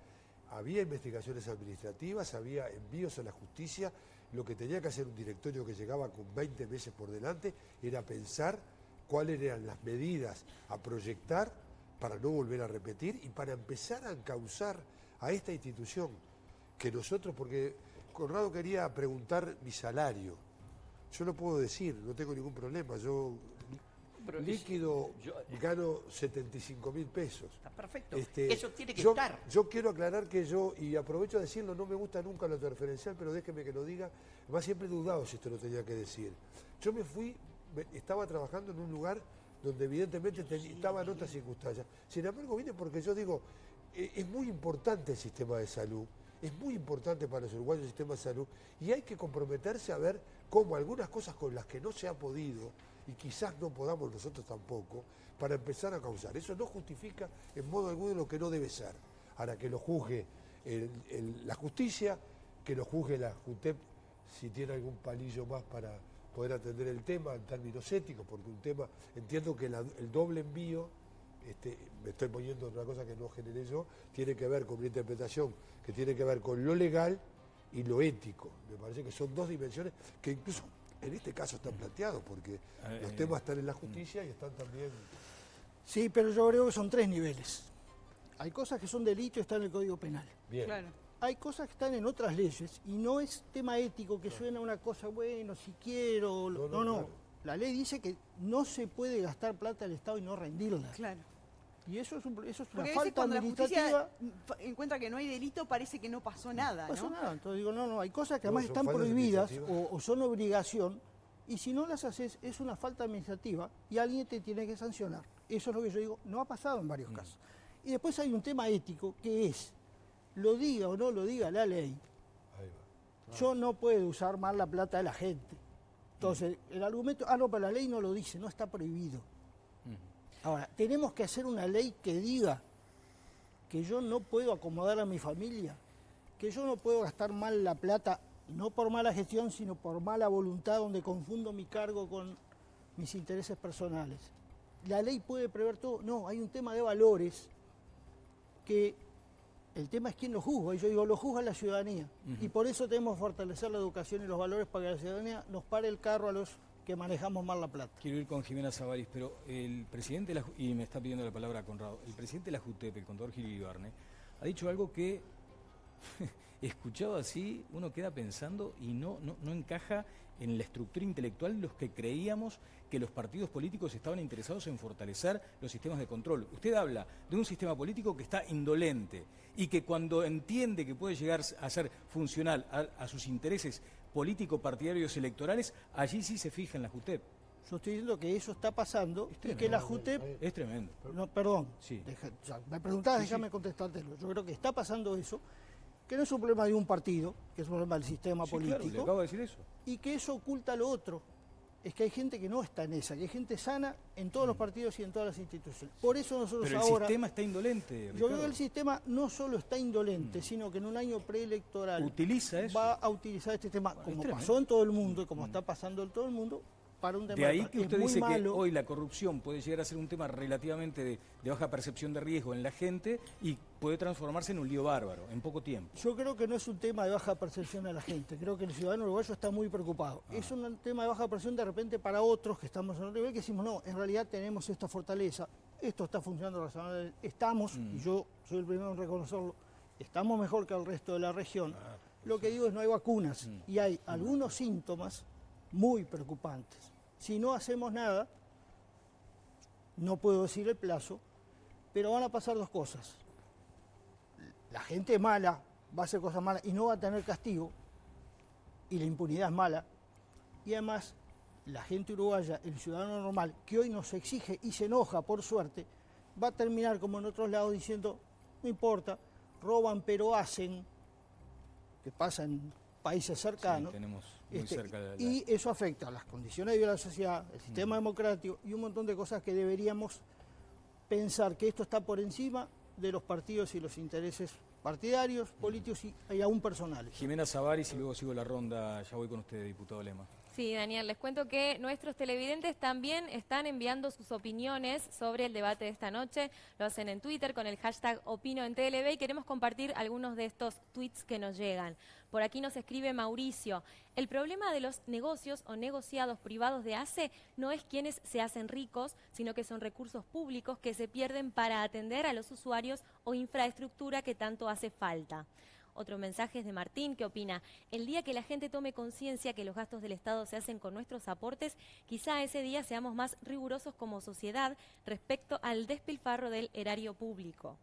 Había investigaciones administrativas, había envíos a la justicia, lo que tenía que hacer un directorio que llegaba con 20 meses por delante era pensar cuáles eran las medidas a proyectar para no volver a repetir y para empezar a encauzar a esta institución que nosotros, porque Conrado quería preguntar mi salario, yo lo puedo decir, no tengo ningún problema, yo líquido gano 75.000 pesos. Está perfecto, eso tiene que estar. Yo quiero aclarar que yo, y aprovecho a decirlo, no me gusta nunca lo autorreferencial, pero déjeme que lo diga, además siempre he dudado si esto lo tenía que decir. Yo me fui, estaba trabajando en un lugar donde evidentemente estaba en otras circunstancias. Sin embargo, vine porque yo digo, es muy importante el sistema de salud, es muy importante para los uruguayos el sistema de salud, y hay que comprometerse a ver cómo algunas cosas con las que no se ha podido, y quizás no podamos nosotros tampoco, para empezar a causar. Eso no justifica en modo alguno lo que no debe ser. Ahora, que lo juzgue la justicia, que lo juzgue la JUTEP si tiene algún palillo más para poder atender el tema en términos éticos, porque un tema, entiendo que el doble envío, me estoy poniendo en una cosa que no generé yo, tiene que ver con una interpretación que tiene que ver con lo legal y lo ético. Me parece que son 2 dimensiones que incluso en este caso están planteados, porque los temas están en la justicia y están también... Sí, pero yo creo que son 3 niveles. Hay cosas que son delitos y están en el Código Penal. Bien. Claro. Hay cosas que están en otras leyes y no es tema ético que suena una cosa, bueno, si quiero... No. Claro. La ley dice que no se puede gastar plata del Estado y no rendirla. Claro. Y eso es una porque falta cuando administrativa. La justicia encuentra que no hay delito, parece que no pasó nada, No pasó ¿no? nada. Entonces digo, no, hay cosas que además están prohibidas o son obligación Y si no las haces, es una falta administrativa y alguien te tiene que sancionar. Eso es lo que yo digo, no ha pasado en varios casos. Y después hay un tema ético que es, lo diga o no lo diga la ley, yo no puedo usar mal la plata de la gente. Entonces, el argumento, no, pero la ley no lo dice, no está prohibido. Ahora, tenemos que hacer una ley que diga que yo no puedo acomodar a mi familia, que yo no puedo gastar mal la plata, no por mala gestión, sino por mala voluntad, donde confundo mi cargo con mis intereses personales. La ley puede prever todo. No, hay un tema de valores que el tema es quién lo juzga. Y yo digo, lo juzga la ciudadanía. Y por eso tenemos que fortalecer la educación y los valores para que la ciudadanía nos pare el carro a los que manejamos mal la plata. Quiero ir con Jimena Savaris, pero el presidente, y me está pidiendo la palabra Conrado, el presidente de la JUTEP, el contador Gil Iribarne, ha dicho algo que, escuchado así, uno queda pensando y no encaja en la estructura intelectual de los que creíamos que los partidos políticos estaban interesados en fortalecer los sistemas de control. Usted habla de un sistema político que está indolente y que cuando entiende que puede llegar a ser funcional a sus intereses político-partidarios electorales, allí sí se fija en la JUTEP. Yo estoy diciendo que eso está pasando y que la JUTEP... Es tremendo. No, perdón, sí. Me preguntabas, déjame contestártelo. Yo creo que está pasando eso, que no es un problema de un partido, que es un problema del sistema político. Claro, le acabo de decir eso. Y que eso oculta lo otro. Es que hay gente que no está en esa, que hay gente sana en todos los partidos y en todas las instituciones. Por eso nosotros Pero ahora... el sistema está indolente, Ricardo. Yo creo que el sistema no solo está indolente, sino que en un año preelectoral utiliza eso. Va a utilizar este tema, como pasó en todo el mundo y como está pasando en todo el mundo, para un tema de ahí que usted dice malo. Que hoy la corrupción puede llegar a ser un tema relativamente de baja percepción de riesgo en la gente y puede transformarse en un lío bárbaro en poco tiempo. Yo creo que no es un tema de baja percepción de la gente, creo que el ciudadano uruguayo está muy preocupado. Es un tema de baja percepción de repente para otros que estamos en otro nivel, que decimos, no, en realidad tenemos esta fortaleza, esto está funcionando razonablemente, estamos, y yo soy el primero en reconocerlo, estamos mejor que el resto de la región. Lo que digo es no hay vacunas y hay algunos síntomas muy preocupantes. Si no hacemos nada, no puedo decir el plazo, pero van a pasar dos cosas. La gente mala va a hacer cosas malas y no va a tener castigo, y la impunidad es mala, y además la gente uruguaya, el ciudadano normal, que hoy nos exige y se enoja, por suerte, va a terminar como en otros lados diciendo, no importa, roban pero hacen, que pasa en países cercanos. Sí, tenemos muy cerca de y eso afecta a las condiciones de vida de la sociedad, el sistema democrático y un montón de cosas que deberíamos pensar que esto está por encima de los partidos y los intereses partidarios, políticos y aún personales. Jimena Savaris y luego sigo la ronda, ya voy con usted, diputado Lema. Sí, Daniel, les cuento que nuestros televidentes también están enviando sus opiniones sobre el debate de esta noche. Lo hacen en Twitter con el hashtag OpinoEnTLV y queremos compartir algunos de estos tweets que nos llegan. Por aquí nos escribe Mauricio, el problema de los negocios o negociados privados de ACE no es quienes se hacen ricos, sino que son recursos públicos que se pierden para atender a los usuarios o infraestructura que tanto hace falta. Otro mensaje es de Martín, que opina, el día que la gente tome conciencia que los gastos del Estado se hacen con nuestros aportes, quizá ese día seamos más rigurosos como sociedad respecto al despilfarro del erario público.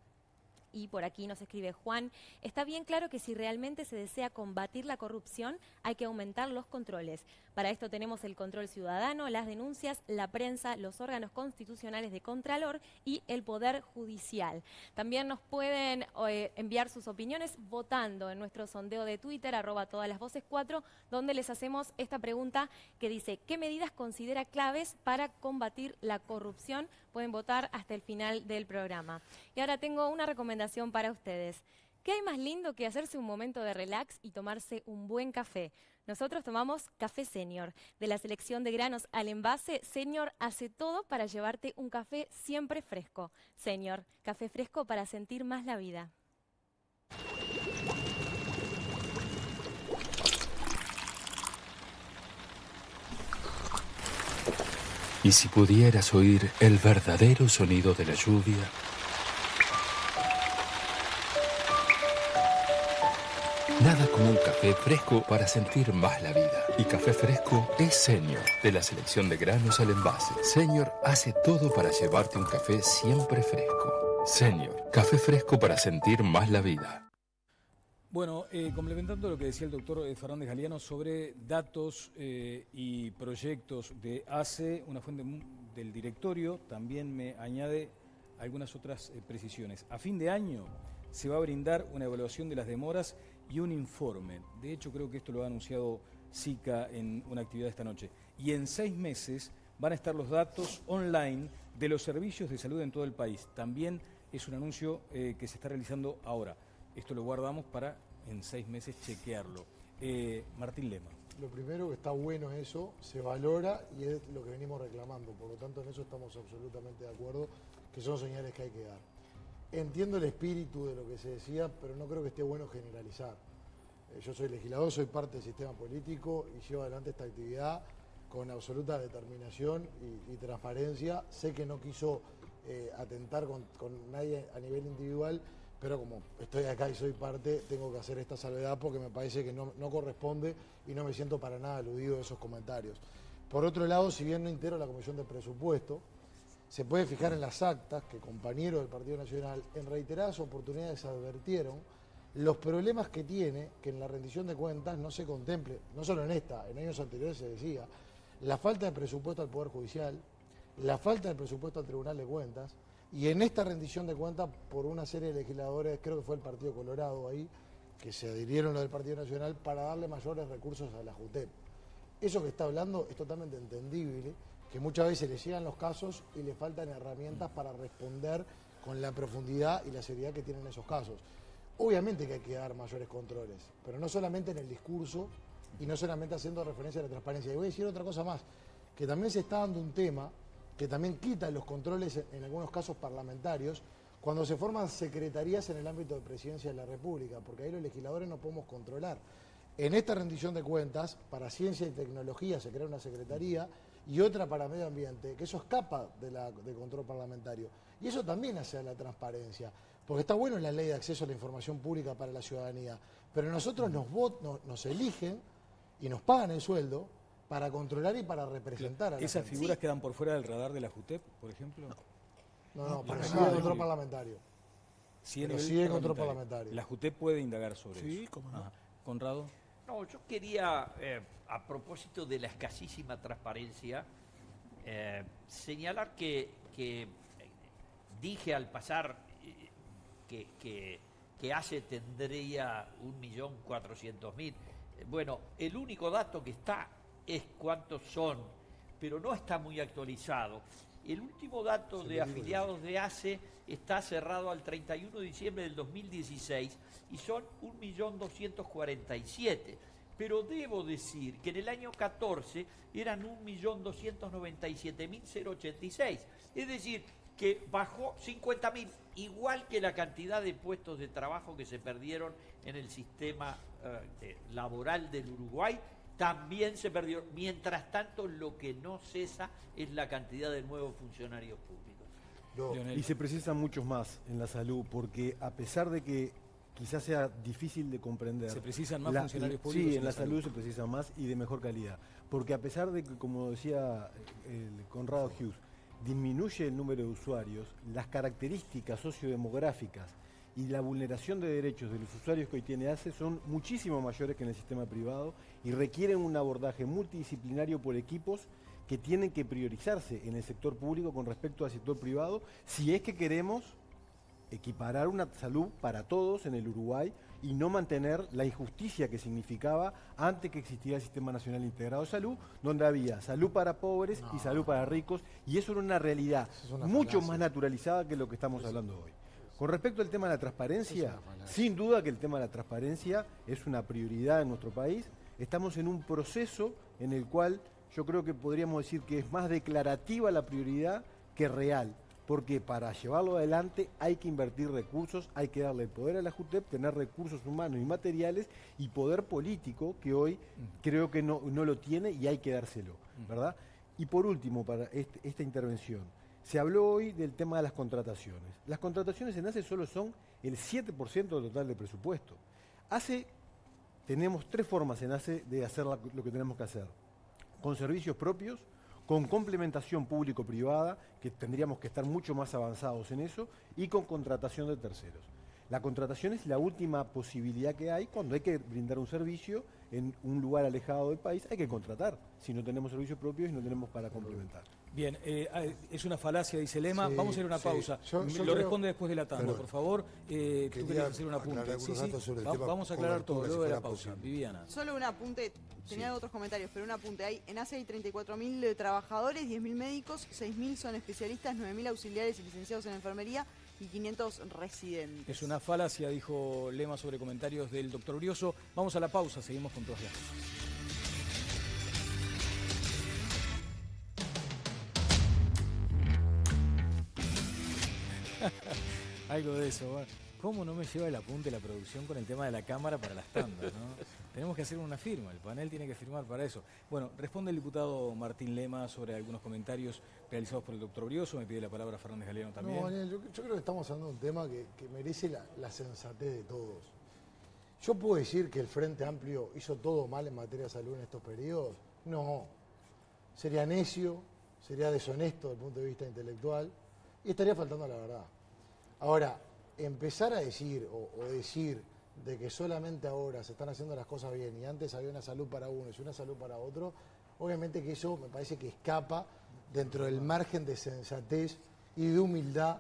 Y por aquí nos escribe Juan, está bien claro que si realmente se desea combatir la corrupción, hay que aumentar los controles. Para esto tenemos el control ciudadano, las denuncias, la prensa, los órganos constitucionales de Contralor y el Poder Judicial. También nos pueden enviar sus opiniones votando en nuestro sondeo de Twitter, @todalasvoces4, donde les hacemos esta pregunta que dice, ¿qué medidas considera claves para combatir la corrupción? Pueden votar hasta el final del programa. Y ahora tengo una recomendación para ustedes. ¿Qué hay más lindo que hacerse un momento de relax y tomarse un buen café? Nosotros tomamos Café Senior. De la selección de granos al envase, Senior hace todo para llevarte un café siempre fresco. Senior, café fresco para sentir más la vida. Y si pudieras oír el verdadero sonido de la lluvia, nada como un café fresco para sentir más la vida. Y café fresco es Senior, de la selección de granos al envase. Senior hace todo para llevarte un café siempre fresco. Senior, café fresco para sentir más la vida. Bueno, complementando lo que decía el doctor Fernández Galiano sobre datos y proyectos de ACE, una fuente del directorio también me añade algunas otras precisiones. A fin de año se va a brindar una evaluación de las demoras y un informe. De hecho, creo que esto lo ha anunciado SICA en una actividad esta noche. Y en 6 meses van a estar los datos online de los servicios de salud en todo el país. También es un anuncio que se está realizando ahora. Esto lo guardamos para en 6 meses chequearlo. Martín Lema. Lo primero que está bueno eso, se valora y es lo que venimos reclamando. Por lo tanto, en eso estamos absolutamente de acuerdo, que son señales que hay que dar. Entiendo el espíritu de lo que se decía, pero no creo que esté bueno generalizar. Yo soy legislador, soy parte del sistema político y llevo adelante esta actividad con absoluta determinación y transparencia. Sé que no quiso atentar con nadie a nivel individual, pero como estoy acá y soy parte, tengo que hacer esta salvedad porque me parece que no corresponde y no me siento para nada aludido de esos comentarios. Por otro lado, si bien no integro la Comisión de Presupuesto, se puede fijar en las actas que compañeros del Partido Nacional en reiteradas oportunidades advirtieron los problemas que tiene que en la rendición de cuentas no se contemple, no solo en esta, en años anteriores se decía, la falta de presupuesto al Poder Judicial, la falta de presupuesto al Tribunal de Cuentas, y en esta rendición de cuentas por una serie de legisladores, creo que fue el Partido Colorado ahí, que se adhirieron los del Partido Nacional para darle mayores recursos a la JUTEP. Eso que está hablando es totalmente entendible, que muchas veces le llegan los casos y le faltan herramientas para responder con la profundidad y la seriedad que tienen esos casos. Obviamente que hay que dar mayores controles, pero no solamente en el discurso y no solamente haciendo referencia a la transparencia. Y voy a decir otra cosa más, que también se está dando un tema que también quita los controles en algunos casos parlamentarios cuando se forman secretarías en el ámbito de Presidencia de la República, porque ahí los legisladores no podemos controlar. En esta rendición de cuentas, para Ciencia y Tecnología se crea una secretaría y otra para Medio Ambiente, que eso escapa de control parlamentario. Y eso también hace a la transparencia, porque está bueno la ley de acceso a la información pública para la ciudadanía, pero nosotros nos eligen y nos pagan el sueldo para controlar y para representar a la ¿Esas gente. figuras quedan por fuera del radar de la JUTEP, por ejemplo? No, pero sigue control parlamentario. Pero sigue control parlamentario. La JUTEP puede indagar sobre eso. Sí, cómo no. Ajá. Conrado. No, yo quería, a propósito de la escasísima transparencia, señalar que dije al pasar que ACE tendría 1.400.000. Bueno, el único dato que está es cuántos son, pero no está muy actualizado. El último dato de afiliados de ACE está cerrado al 31 de diciembre del 2016 y son 1.247.000. Pero debo decir que en el año 14 eran 1.297.086. Es decir, que bajó 50.000, igual que la cantidad de puestos de trabajo que se perdieron en el sistema laboral del Uruguay, también se perdió. Mientras tanto, lo que no cesa es la cantidad de nuevos funcionarios públicos. Y se precisan muchos más en la salud, porque a pesar de que quizás sea difícil de comprender. ¿Se precisan más funcionarios públicos? Sí, en la salud se precisan más y de mejor calidad. Porque a pesar de que, como decía el Conrado Hughes, disminuye el número de usuarios, las características sociodemográficas y la vulneración de derechos de los usuarios que hoy tiene ACE son muchísimo mayores que en el sistema privado y requieren un abordaje multidisciplinario por equipos que tienen que priorizarse en el sector público con respecto al sector privado si es que queremos equiparar una salud para todos en el Uruguay y no mantener la injusticia que significaba antes que existiera el Sistema Nacional Integrado de Salud, donde había salud para pobres y salud para ricos, y eso era una realidad mucho más naturalizada que lo que estamos hablando hoy. Con respecto al tema de la transparencia, sin duda que el tema de la transparencia es una prioridad en nuestro país. Estamos en un proceso en el cual yo creo que podríamos decir que es más declarativa la prioridad que real, porque para llevarlo adelante hay que invertir recursos, hay que darle el poder a la JUTEP, tener recursos humanos y materiales y poder político que hoy creo que no lo tiene y hay que dárselo, ¿verdad? Y por último, para esta intervención, se habló hoy del tema de las contrataciones. Las contrataciones en ACE solo son el 7% del total del presupuesto. Tenemos 3 formas en ACE de hacer lo que tenemos que hacer. Con servicios propios, con complementación público-privada, que tendríamos que estar mucho más avanzados en eso, y con contratación de terceros. La contratación es la última posibilidad que hay cuando hay que brindar un servicio en un lugar alejado del país, hay que contratar, si no tenemos servicios propios y no tenemos para complementar. Bien, es una falacia, dice Lema. Sí, Vamos a ir a una sí. pausa. Yo Lo creo- responde después de la tanda, Perdón. por favor. Tú querías hacer un apunte. aclarar algunos datos sobre el tema Vamos a aclarar todo cobertura, luego si de la fuera pausa. posible. Viviana. Solo un apunte, tenía otros comentarios, pero un apunte. En ACE hay 34.000 trabajadores, 10.000 médicos, 6.000 son especialistas, 9.000 auxiliares y licenciados en enfermería y 500 residentes. Es una falacia, dijo Lema sobre comentarios del doctor Brioso. Vamos a la pausa, seguimos con todas las cosas. Algo de eso. Bueno, ¿cómo no me lleva el apunte la producción con el tema de la cámara para las tandas, ¿no? Tenemos que hacer una firma, el panel tiene que firmar para eso. Bueno, responde el diputado Martín Lema sobre algunos comentarios realizados por el doctor Brioso. Me pide la palabra Fernández Galeano también. No, Daniel, yo creo que estamos hablando de un tema que merece la sensatez de todos. ¿Yo puedo decir que el Frente Amplio hizo todo mal en materia de salud en estos periodos? No. Sería necio, sería deshonesto desde el punto de vista intelectual y estaría faltando a la verdad. Ahora, empezar a decir o decir de que solamente ahora se están haciendo las cosas bien y antes había una salud para uno y una salud para otro, obviamente que eso me parece que escapa dentro del margen de sensatez y de humildad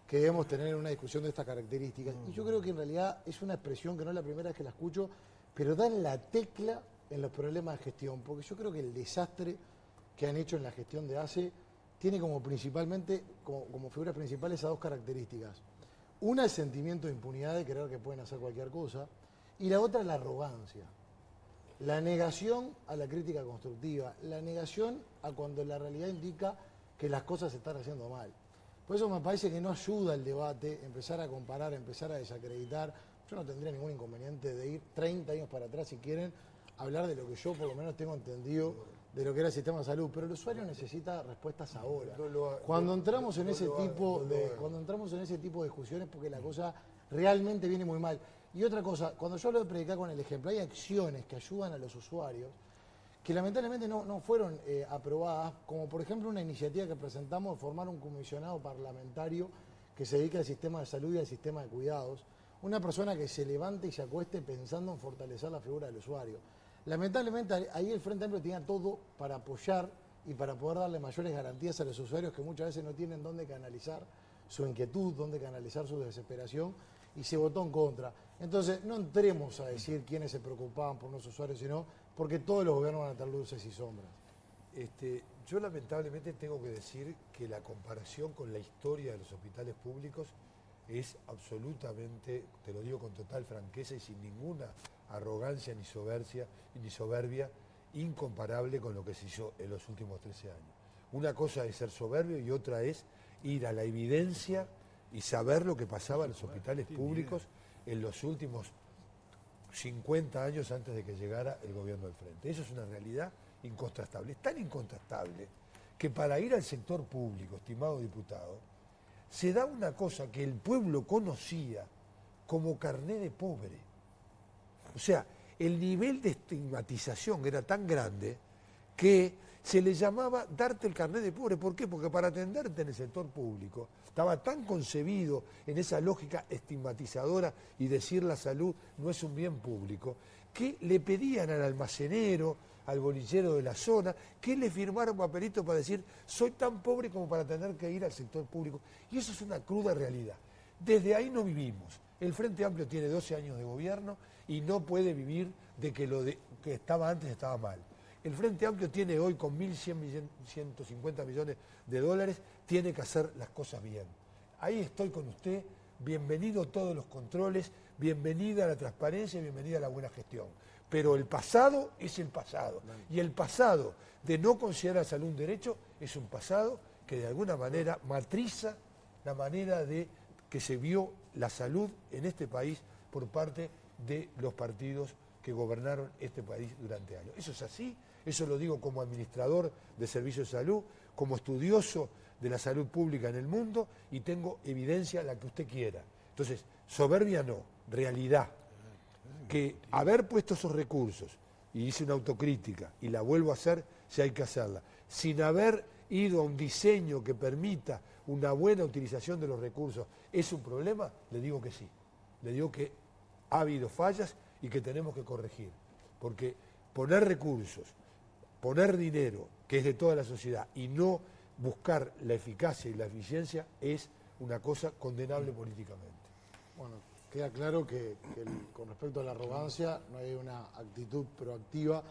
que debemos tener en una discusión de estas características. Y yo creo que en realidad es una expresión que no es la primera vez que la escucho, pero da en la tecla en los problemas de gestión, porque yo creo que el desastre que han hecho en la gestión de ACE tiene como figuras principales esas dos características. Una, el sentimiento de impunidad de creer que pueden hacer cualquier cosa, y la otra, la arrogancia. La negación a la crítica constructiva, la negación a cuando la realidad indica que las cosas se están haciendo mal. Por eso me parece que no ayuda el debate, empezar a comparar, empezar a desacreditar. Yo no tendría ningún inconveniente de ir 30 años para atrás, si quieren, hablar de lo que yo por lo menos tengo entendido de lo que era el sistema de salud, pero el usuario necesita respuestas ahora. Cuando entramos en ese tipo de discusiones, porque la cosa realmente viene muy mal. Y otra cosa, cuando yo hablo de predicar con el ejemplo, hay acciones que ayudan a los usuarios que lamentablemente no fueron aprobadas, como por ejemplo una iniciativa que presentamos de formar un comisionado parlamentario que se dedique al sistema de salud y al sistema de cuidados, una persona que se levante y se acueste pensando en fortalecer la figura del usuario. Lamentablemente ahí el Frente Amplio tenía todo para apoyar y para poder darle mayores garantías a los usuarios que muchas veces no tienen dónde canalizar su inquietud, dónde canalizar su desesperación, y se votó en contra. Entonces, no entremos a decir quiénes se preocupaban por los usuarios, sino porque todos los gobiernos van a tener luces y sombras. Yo lamentablemente tengo que decir que la comparación con la historia de los hospitales públicos es absolutamente, te lo digo con total franqueza y sin ninguna arrogancia ni soberbia, incomparable con lo que se hizo en los últimos 13 años. Una cosa es ser soberbio y otra es ir a la evidencia y saber lo que pasaba en los hospitales públicos en los últimos 50 años antes de que llegara el gobierno del Frente. Eso es una realidad incontrastable. Es tan incontrastable que para ir al sector público, estimado diputado, se da una cosa que el pueblo conocía como carné de pobre. O sea, el nivel de estigmatización era tan grande que se le llamaba darte el carné de pobre. ¿Por qué? Porque para atenderte en el sector público estaba tan concebido en esa lógica estigmatizadora y decir la salud no es un bien público, que le pedían al almacenero, al bolillero de la zona, que le firmara un papelito para decir soy tan pobre como para tener que ir al sector público. Y eso es una cruda realidad. Desde ahí no vivimos. El Frente Amplio tiene 12 años de gobierno y no puede vivir de que lo que estaba antes estaba mal. El Frente Amplio tiene hoy con 1.150 millones de dólares, tiene que hacer las cosas bien. Ahí estoy con usted, bienvenido a todos los controles, bienvenida a la transparencia, bienvenida a la buena gestión. Pero el pasado es el pasado. Y el pasado de no considerar la salud un derecho es un pasado que de alguna manera matriza la manera de que se vio la salud en este país por parte de los partidos que gobernaron este país durante años. Eso es así, eso lo digo como administrador de servicios de salud, como estudioso de la salud pública en el mundo y tengo evidencia la que usted quiera. Entonces, soberbia no, realidad. Que haber puesto esos recursos, y hice una autocrítica, y la vuelvo a hacer si hay que hacerla, sin haber ido a un diseño que permita una buena utilización de los recursos, ¿es un problema? Le digo que sí. Le digo que ha habido fallas y que tenemos que corregir. Porque poner recursos, poner dinero, que es de toda la sociedad, y no buscar la eficacia y la eficiencia es una cosa condenable políticamente. Bueno, queda claro que con respecto a la arrogancia no hay una actitud proactiva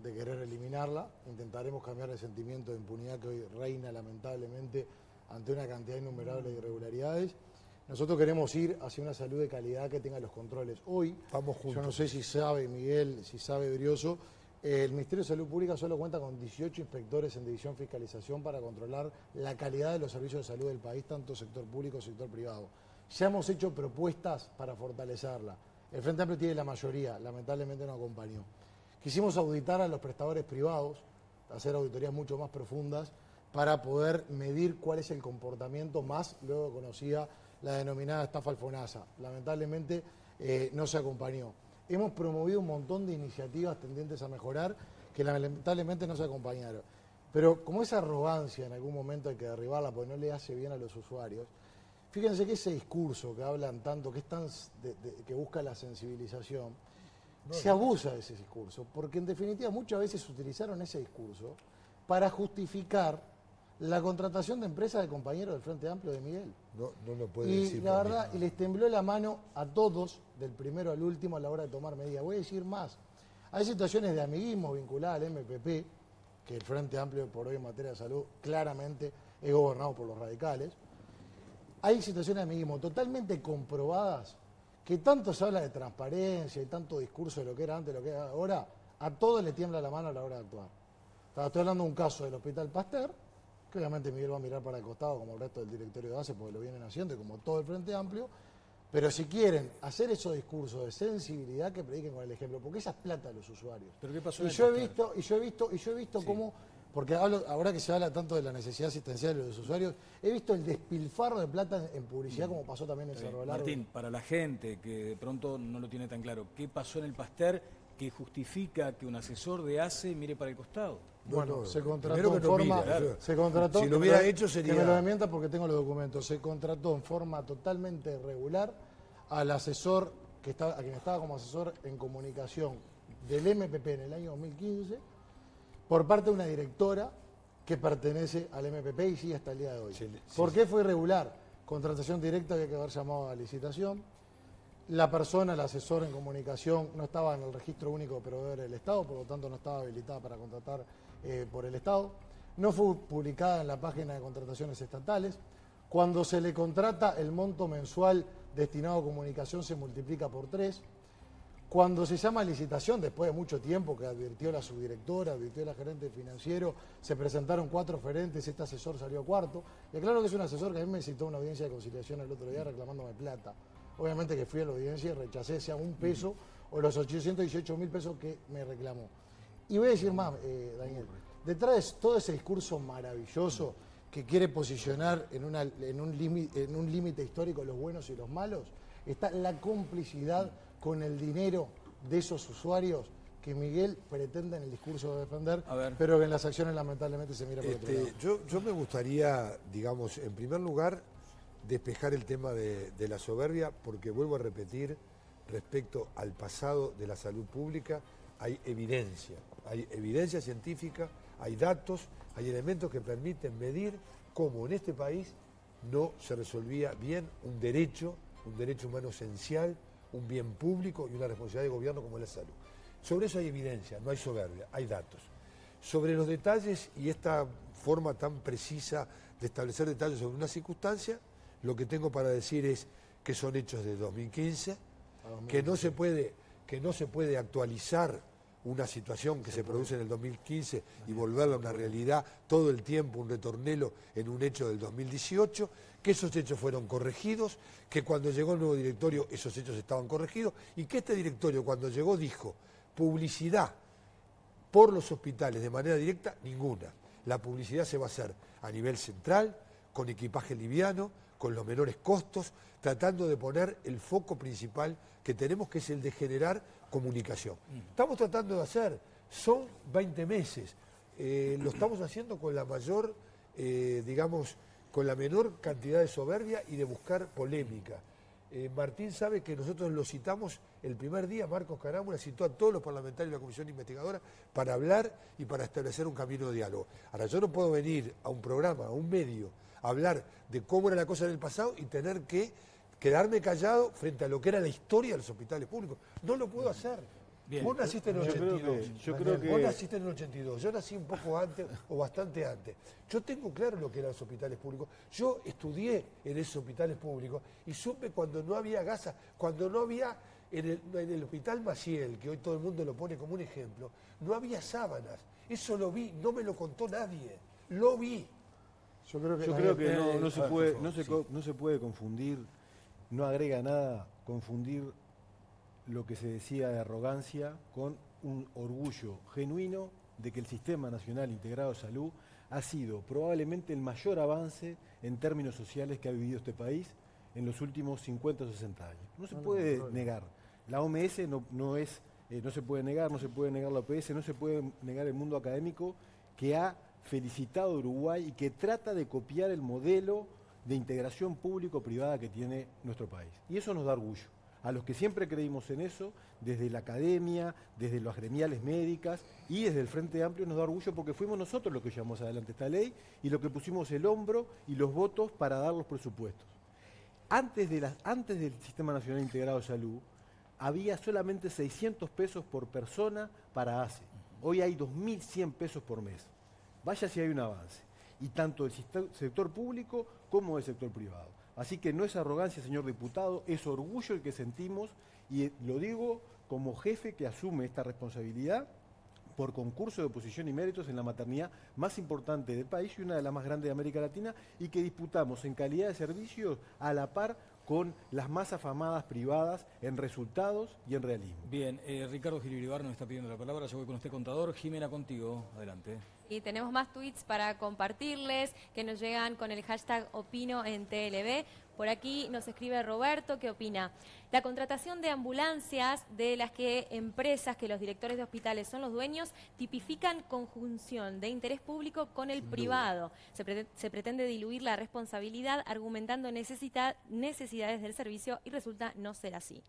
de querer eliminarla. Intentaremos cambiar el sentimiento de impunidad que hoy reina lamentablemente ante una cantidad innumerable de irregularidades. Nosotros queremos ir hacia una salud de calidad que tenga los controles. Hoy, vamos juntos. Yo no sé si sabe Miguel, si sabe Brioso, el Ministerio de Salud Pública solo cuenta con 18 inspectores en división fiscalización para controlar la calidad de los servicios de salud del país, tanto sector público como sector privado. Ya hemos hecho propuestas para fortalecerla. El Frente Amplio tiene la mayoría, lamentablemente no acompañó. Quisimos auditar a los prestadores privados, hacer auditorías mucho más profundas para poder medir cuál es el comportamiento más luego conocida la denominada estafa al FONASA. Lamentablemente no se acompañó. Hemos promovido un montón de iniciativas tendientes a mejorar que lamentablemente no se acompañaron. Pero como esa arrogancia en algún momento hay que derribarla porque no le hace bien a los usuarios, fíjense que ese discurso que hablan tanto, que es tan que busca la sensibilización, se abusa de ese discurso, porque en definitiva muchas veces utilizaron ese discurso para justificar la contratación de empresas de compañeros del Frente Amplio de Miguel. No lo puede y decir. La verdad, y les tembló la mano a todos, del primero al último, a la hora de tomar medidas. Voy a decir más. Hay situaciones de amiguismo vinculadas al MPP, que el Frente Amplio por hoy en materia de salud claramente es gobernado por los radicales. Hay situaciones de amiguismo totalmente comprobadas, que tanto se habla de transparencia y tanto discurso de lo que era antes, lo que es ahora, a todos le tiembla la mano a la hora de actuar. Estoy hablando de un caso del Hospital Pasteur, que obviamente Miguel va a mirar para el costado como el resto del directorio de ACE, porque lo vienen haciendo y como todo el Frente Amplio, pero si quieren hacer esos discursos de sensibilidad, que prediquen con el ejemplo, porque esa es plata de los usuarios. ¿Pero qué pasó? Y yo he visto cómo, porque ahora que se habla tanto de la necesidad asistencial de los usuarios, he visto el despilfarro de plata en publicidad, como pasó también en Cerro Largo. Martín, para la gente que de pronto no lo tiene tan claro, ¿qué pasó en el Pasteur que justifica que un asesor de ACE mire para el costado? Bueno, se contrató en forma... Se contrató, si lo hubiera hecho sería... Que me lo desmienta porque tengo los documentos. Se contrató en forma totalmente irregular al asesor, a quien estaba como asesor en comunicación del MPP en el año 2015, por parte de una directora que pertenece al MPP y sigue hasta el día de hoy. ¿Por qué fue irregular? Contratación directa, había que haber llamado a licitación. La persona, el asesor en comunicación, no estaba en el registro único de proveedores del Estado, por lo tanto no estaba habilitada para contratar por el Estado. No fue publicada en la página de contrataciones estatales. Cuando se le contrata, el monto mensual destinado a comunicación se multiplica por 3. Cuando se llama a licitación, después de mucho tiempo que advirtió la subdirectora, advirtió la gerente financiero, se presentaron 4 oferentes, este asesor salió cuarto. Y aclaro que es un asesor que a mí me citó una audiencia de conciliación el otro día reclamándome plata. Obviamente que fui a la audiencia y rechacé sea un peso o los 818.000 pesos que me reclamó. Y voy a decir más, Daniel, detrás de todo ese discurso maravilloso que quiere posicionar en un límite histórico los buenos y los malos, está la complicidad con el dinero de esos usuarios que Miguel pretende en el discurso de defender, pero que en las acciones lamentablemente se mira por otro lado. Yo me gustaría, digamos, en primer lugar, despejar el tema de la soberbia, porque vuelvo a repetir, respecto al pasado de la salud pública, hay evidencia científica, hay datos, hay elementos que permiten medir cómo en este país no se resolvía bien un derecho humano esencial, un bien público y una responsabilidad de gobierno como es la salud. Sobre eso hay evidencia, no hay soberbia, hay datos. Sobre los detalles y esta forma tan precisa de establecer detalles sobre una circunstancia, lo que tengo para decir es que son hechos de 2015, que no se puede actualizar una situación que se produce en el 2015 y volverla a una realidad todo el tiempo, un retornelo en un hecho del 2018, que esos hechos fueron corregidos, que cuando llegó el nuevo directorio esos hechos estaban corregidos y que este directorio cuando llegó dijo publicidad por los hospitales de manera directa, ninguna. La publicidad se va a hacer a nivel central, con equipaje liviano, con los menores costos, tratando de poner el foco principal que tenemos, que es el de generar comunicación. Estamos tratando de hacer, son 20 meses, lo estamos haciendo con la mayor, digamos, con la menor cantidad de soberbia y de buscar polémica. Martín sabe que nosotros lo citamos el primer día, Marcos Carámbula citó a todos los parlamentarios de la Comisión Investigadora para hablar y para establecer un camino de diálogo. Ahora, yo no puedo venir a un programa, a un medio, a hablar de cómo era la cosa en el pasado y tener que quedarme callado frente a lo que era la historia de los hospitales públicos. No lo puedo hacer. Bien. Vos naciste en el 82. Yo creo que... Vos naciste en el 82. Yo nací un poco antes o bastante antes. Yo tengo claro lo que eran los hospitales públicos. Yo estudié en esos hospitales públicos y supe cuando no había gasas, cuando no había en el hospital Maciel, que hoy todo el mundo lo pone como un ejemplo, no había sábanas. Eso lo vi, no me lo contó nadie. Lo vi. Yo creo que no se puede confundir, no agrega nada confundir lo que se decía de arrogancia con un orgullo genuino de que el Sistema Nacional Integrado de Salud ha sido probablemente el mayor avance en términos sociales que ha vivido este país en los últimos 50 o 60 años. No se puede negar. La OMS no se puede negar, no se puede negar la OPS, no se puede negar el mundo académico que ha felicitado a Uruguay y que trata de copiar el modelo de integración público-privada que tiene nuestro país. Y eso nos da orgullo. A los que siempre creímos en eso, desde la academia, desde las gremiales médicas y desde el Frente Amplio nos da orgullo porque fuimos nosotros los que llevamos adelante esta ley y los que pusimos el hombro y los votos para dar los presupuestos. Antes del Sistema Nacional Integrado de Salud, había solamente 600 pesos por persona para ACE. Hoy hay 2.100 pesos por mes. Vaya si hay un avance. Y tanto el sector público como el sector privado. Así que no es arrogancia, señor diputado, es orgullo el que sentimos, y lo digo como jefe que asume esta responsabilidad por concurso de oposición y méritos en la maternidad más importante del país y una de las más grandes de América Latina, y que disputamos en calidad de servicios a la par con las más afamadas privadas en resultados y en realismo. Bien, Ricardo Gil-Iribarne nos está pidiendo la palabra, yo voy con usted, contador. Jimena, contigo, adelante. Y tenemos más tweets para compartirles que nos llegan con el hashtag Opino en TLB. Por aquí nos escribe Roberto, ¿qué opina? La contratación de ambulancias de las que empresas que los directores de hospitales son los dueños tipifican conjunción de interés público con el privado. Se pretende diluir la responsabilidad argumentando necesidades del servicio y resulta no ser así.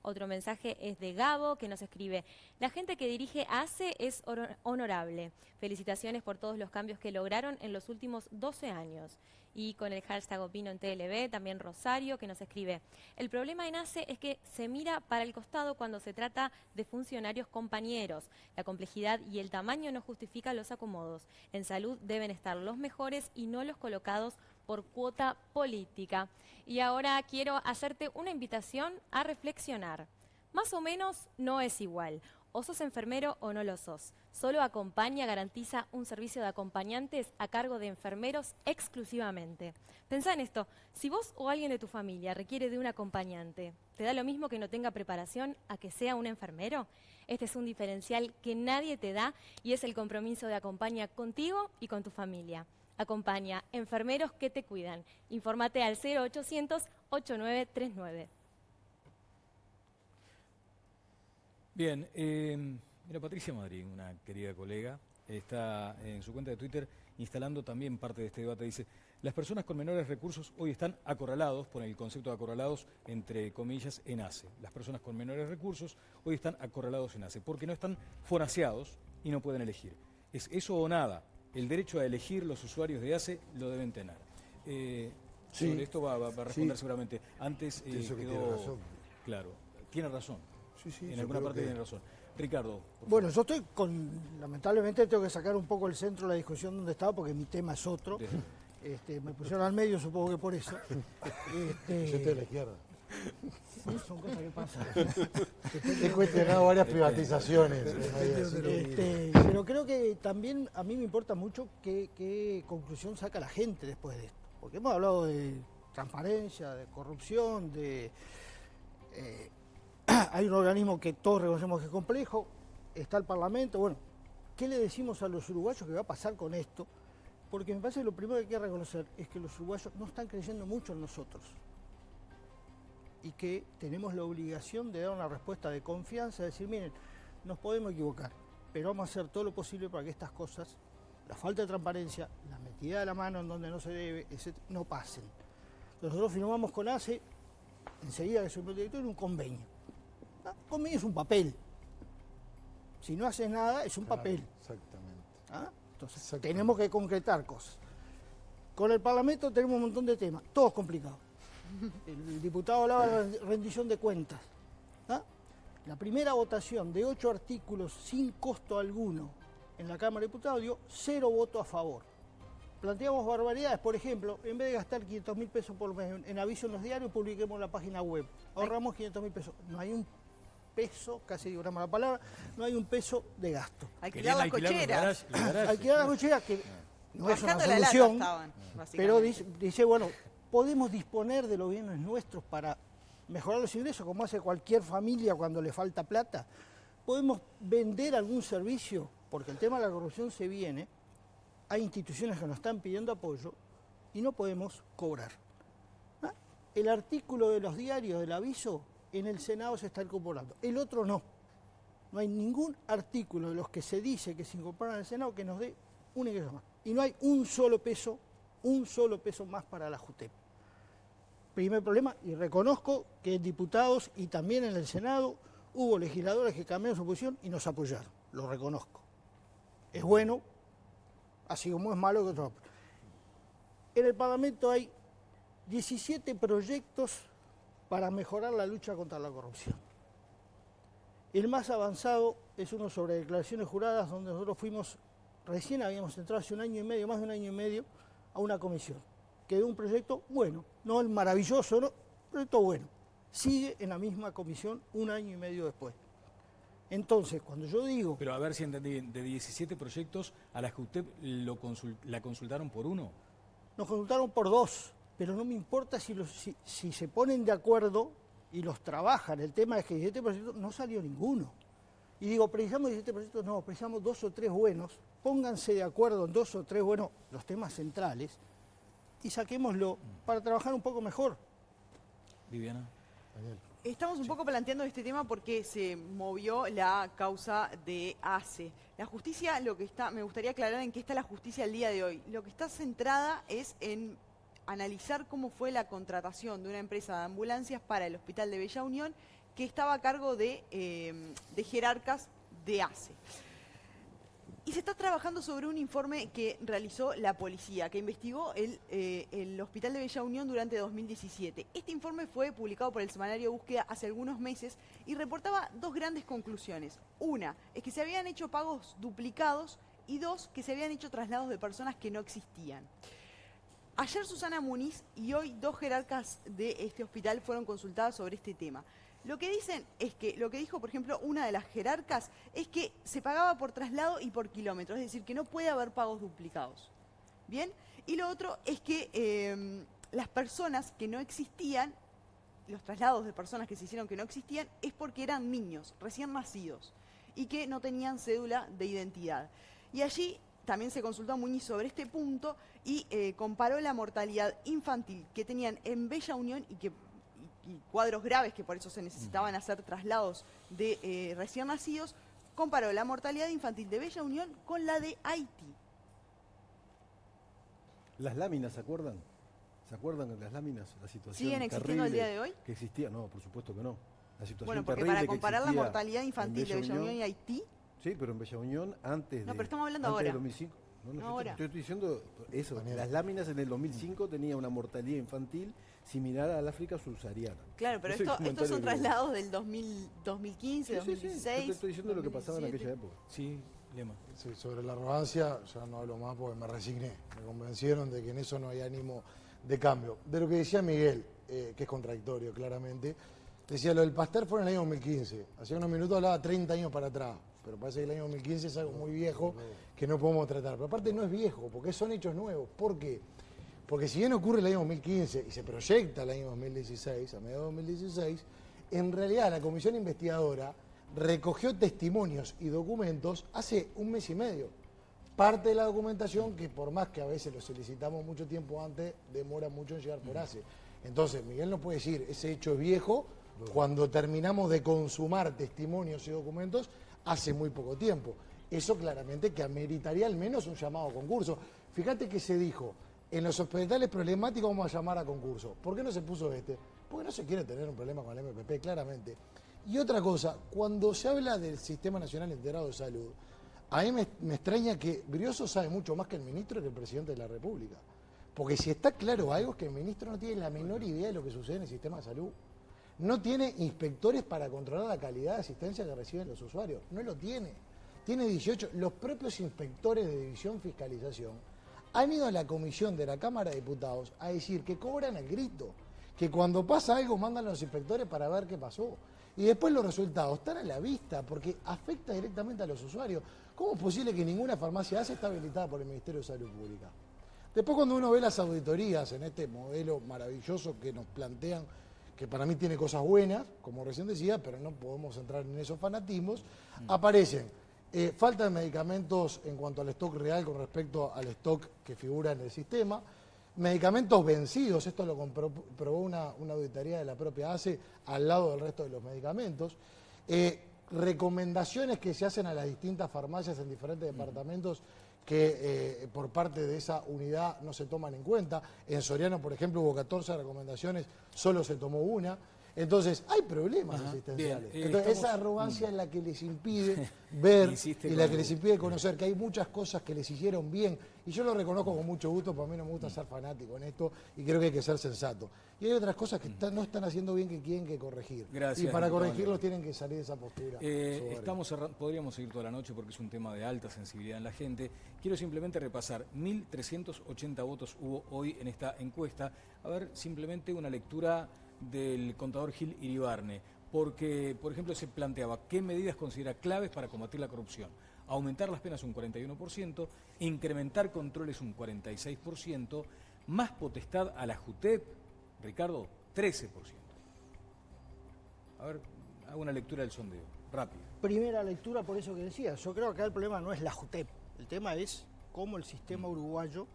Otro mensaje es de Gabo, que nos escribe: la gente que dirige ACE es honorable. Felicitaciones por todos los cambios que lograron en los últimos 12 años. Y con el hashtag Opino en TLB, también Rosario, que nos escribe: el problema en ACE es que se mira para el costado cuando se trata de funcionarios compañeros. La complejidad y el tamaño no justifican los acomodos. En salud deben estar los mejores y no los colocados por cuota política. Y ahora quiero hacerte una invitación a reflexionar. Más o menos no es igual. O sos enfermero o no lo sos. Solo Acompaña garantiza un servicio de acompañantes a cargo de enfermeros exclusivamente. Pensá en esto, si vos o alguien de tu familia requiere de un acompañante, ¿te da lo mismo que no tenga preparación a que sea un enfermero? Este es un diferencial que nadie te da y es el compromiso de Acompaña contigo y con tu familia. Acompaña, enfermeros que te cuidan. Infórmate al 0800-8939. Bien, mira, Patricia Madrid, una querida colega, está en su cuenta de Twitter instalando también parte de este debate. Dice: las personas con menores recursos hoy están acorralados, pone el concepto de acorralados entre comillas, en ACE. Las personas con menores recursos hoy están acorralados en ACE porque no están fonaseados y no pueden elegir. Es eso o nada. El derecho a elegir los usuarios de ACE lo deben tener. Sobre esto va a responder seguramente. Antes Pienso que quedó tiene razón. claro. Tiene razón. Sí, en alguna parte tiene razón. Ricardo. Bueno, yo estoy lamentablemente tengo que sacar un poco el centro de la discusión donde estaba porque mi tema es otro. Me pusieron al medio, supongo que por eso. Yo estoy de la izquierda. Son cosas que pasan. He cuestionado varias privatizaciones. Pero creo que también a mí me importa mucho qué conclusión saca la gente después de esto. Porque hemos hablado de transparencia, de corrupción, hay un organismo que todos reconocemos que es complejo, está el Parlamento. Bueno, ¿qué le decimos a los uruguayos que va a pasar con esto? Porque me parece que lo primero que hay que reconocer es que los uruguayos no están creyendo mucho en nosotros y que tenemos la obligación de dar una respuesta de confianza, de decir, miren, nos podemos equivocar, pero vamos a hacer todo lo posible para que estas cosas, la falta de transparencia, la metida de la mano en donde no se debe, no pasen. Nosotros firmamos con ACE enseguida que soy director, un convenio. ¿Ah? Un convenio es un papel. Si no haces nada, es un papel. Exactamente. ¿Ah? Entonces, tenemos que concretar cosas. Con el Parlamento tenemos un montón de temas, todos complicados. El diputado hablaba de la rendición de cuentas. ¿Ah? La primera votación de 8 artículos sin costo alguno en la Cámara de Diputados dio 0 votos a favor. Planteamos barbaridades, por ejemplo, en vez de gastar 500.000 pesos por mes en aviso en los diarios, publiquemos en la página web. Ahorramos 500.000 pesos. No hay un peso, casi digo una mala palabra, no hay un peso de gasto. Alquilar las cocheras. Alquilar las cocheras, que no es una solución, pero dice, bueno, podemos disponer de los bienes nuestros para mejorar los ingresos, como hace cualquier familia cuando le falta plata. Podemos vender algún servicio, porque el tema de la corrupción se viene. Hay instituciones que nos están pidiendo apoyo y no podemos cobrar. ¿Ah? El artículo de los diarios del aviso en el Senado se está incorporando, el otro no. No hay ningún artículo de los que se dice que se incorporan al Senado que nos dé un ingreso más. Y no hay un solo peso más para la JUTEP. Primer problema, y reconozco que en diputados y también en el Senado hubo legisladores que cambiaron su posición y nos apoyaron, lo reconozco. Es bueno, así como es malo que otro. En el Parlamento hay 17 proyectos para mejorar la lucha contra la corrupción. El más avanzado es uno sobre declaraciones juradas, donde nosotros recién habíamos entrado hace un año y medio, más de un año y medio, a una comisión. Quedó un proyecto bueno, no el maravilloso, no, proyecto bueno. Sigue en la misma comisión un año y medio después. Entonces, cuando yo digo... Pero a ver si entendí, de 17 proyectos a las que usted la consultaron por uno. Nos consultaron por 2, pero no me importa si se ponen de acuerdo y los trabajan. El tema es que 17 proyectos no salió ninguno. Y digo, precisamos 17 proyectos, no, precisamos 2 o 3 buenos. Pónganse de acuerdo en 2 o 3 buenos, los temas centrales, y saquémoslo para trabajar un poco mejor. Viviana. Estamos un poco planteando este tema porque se movió la causa de ACE. La justicia, me gustaría aclarar en qué está la justicia el día de hoy. Lo que está centrada es en analizar cómo fue la contratación de una empresa de ambulancias para el Hospital de Bella Unión que estaba a cargo de jerarcas de ACE. Y se está trabajando sobre un informe que realizó la policía, que investigó el Hospital de Bella Unión durante 2017. Este informe fue publicado por el semanario Búsqueda hace algunos meses y reportaba 2 grandes conclusiones. Una, es que se habían hecho pagos duplicados y 2, que se habían hecho traslados de personas que no existían. Ayer Susana Muniz y hoy 2 jerarcas de este hospital fueron consultadas sobre este tema. Lo que dicen es que, lo que dijo, por ejemplo, una de las jerarcas, es que se pagaba por traslado y por kilómetro, es decir, que no puede haber pagos duplicados. ¿Bien? Y lo otro es que las personas que no existían, los traslados de personas que se hicieron que no existían, es porque eran niños, recién nacidos, y que no tenían cédula de identidad. Y allí también se consultó a Muñiz sobre este punto y comparó la mortalidad infantil que tenían en Bella Unión y cuadros graves, que por eso se necesitaban hacer traslados de recién nacidos, comparó la mortalidad infantil de Bella Unión con la de Haití. Las láminas, ¿se acuerdan? ¿Se acuerdan de las láminas? La situación ¿Siguen existiendo al día de hoy? Que existía, no, por supuesto que no. La situación bueno, porque terrible para comparar la mortalidad en infantil de Bella Unión y Haití... Sí, pero en Bella Unión antes de... No, pero estamos hablando ahora. 2005. No, ahora. Yo estoy diciendo eso. Las láminas en el 2005 tenían una mortalidad infantil similar al África subsahariana. Claro, pero estos son traslados del 2015, 2016. Yo te estoy diciendo 2017. Lo que pasaba en aquella época. Sí, Lema. Sí, sobre la arrogancia, ya no hablo más porque me resigné. Me convencieron de que en eso no hay ánimo de cambio. De lo que decía Miguel, que es contradictorio claramente, decía lo del Pasteur fue en el año 2015. Hace unos minutos hablaba 30 años para atrás. Pero parece que el año 2015 es algo muy viejo que no podemos tratar. Pero aparte no es viejo, porque son hechos nuevos. ¿Por qué? Porque si bien ocurre el año 2015 y se proyecta el año 2016, a mediados de 2016, en realidad la comisión investigadora recogió testimonios y documentos hace un mes y medio. Parte de la documentación que por más que a veces lo solicitamos mucho tiempo antes, demora mucho en llegar por ACE. Entonces, Miguel nos puede decir, ese hecho es viejo cuando terminamos de consumar testimonios y documentos hace muy poco tiempo. Eso claramente que ameritaría al menos un llamado a concurso. Fíjate que se dijo, en los hospitales problemáticos vamos a llamar a concurso. ¿Por qué no se puso este? porque no se quiere tener un problema con el MPP, claramente. Y otra cosa, cuando se habla del Sistema Nacional Integrado de Salud, a mí me extraña que Brioso sabe mucho más que el ministro y que el presidente de la República. Porque si está claro algo es que el ministro no tiene la menor idea de lo que sucede en el sistema de salud. No tiene inspectores para controlar la calidad de asistencia que reciben los usuarios. No lo tiene. Tiene 18. Los propios inspectores de División Fiscalización han ido a la comisión de la Cámara de Diputados a decir que cobran al grito, que cuando pasa algo mandan a los inspectores para ver qué pasó. Y después los resultados están a la vista porque afecta directamente a los usuarios. ¿Cómo es posible que ninguna farmacia ACE está habilitada por el Ministerio de Salud Pública? Después cuando uno ve las auditorías en este modelo maravilloso que nos plantean, que para mí tiene cosas buenas, como recién decía, pero no podemos entrar en esos fanatismos, aparecen falta de medicamentos en cuanto al stock real con respecto al stock que figura en el sistema, medicamentos vencidos, esto lo comprobó una auditoría de la propia ACE al lado del resto de los medicamentos, recomendaciones que se hacen a las distintas farmacias en diferentes departamentos que por parte de esa unidad no se toman en cuenta. En Soriano, por ejemplo, hubo 14 recomendaciones, solo se tomó una. Entonces, hay problemas asistenciales. Bien, entonces, esa arrogancia es la que les impide ver y la que les impide conocer que hay muchas cosas que les hicieron bien. Y yo lo reconozco con mucho gusto, porque a mí no me gusta ser fanático en esto y creo que hay que ser sensato. Y hay otras cosas que no están haciendo bien que tienen que corregir. Gracias, y para corregirlos tienen que salir de esa postura. Podríamos seguir toda la noche porque es un tema de alta sensibilidad en la gente. Quiero simplemente repasar. 1.380 votos hubo hoy en esta encuesta. A ver, simplemente una lectura del contador Gil Iribarne, porque, por ejemplo, se planteaba qué medidas considera claves para combatir la corrupción. Aumentar las penas un 41%, incrementar controles un 46%, más potestad a la JUTEP, Ricardo, 13%. A ver, hago una lectura del sondeo, rápido. Primera lectura, por eso que decía, yo creo que acá el problema no es la JUTEP, el tema es cómo el sistema uruguayo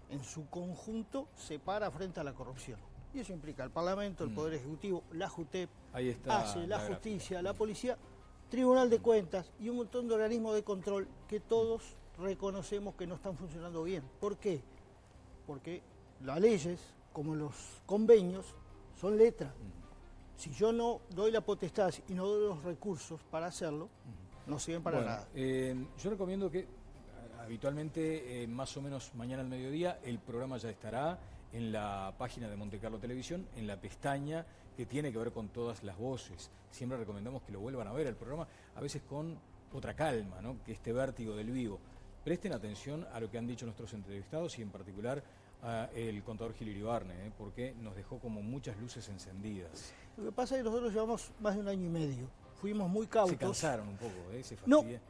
en su conjunto se para frente a la corrupción. Y eso implica el Parlamento, el Poder Ejecutivo, la JUTEP, ACE, la Justicia, la Policía, Tribunal de Cuentas y un montón de organismos de control que todos reconocemos que no están funcionando bien. ¿Por qué? Porque las leyes, como los convenios, son letra. Si yo no doy la potestad y no doy los recursos para hacerlo, no sirven para nada. Yo recomiendo que habitualmente, más o menos mañana al mediodía, el programa ya estará en la página de Monte Carlo Televisión, en la pestaña que tiene que ver con todas las voces. Siempre recomendamos que lo vuelvan a ver el programa, a veces con otra calma, ¿no? Que este vértigo del vivo. Presten atención a lo que han dicho nuestros entrevistados y en particular el contador Gil Iribarne, porque nos dejó como muchas luces encendidas. Lo que pasa es que nosotros llevamos más de 1 año y medio. Fuimos muy cautos. Se cansaron un poco, se no, fastidian.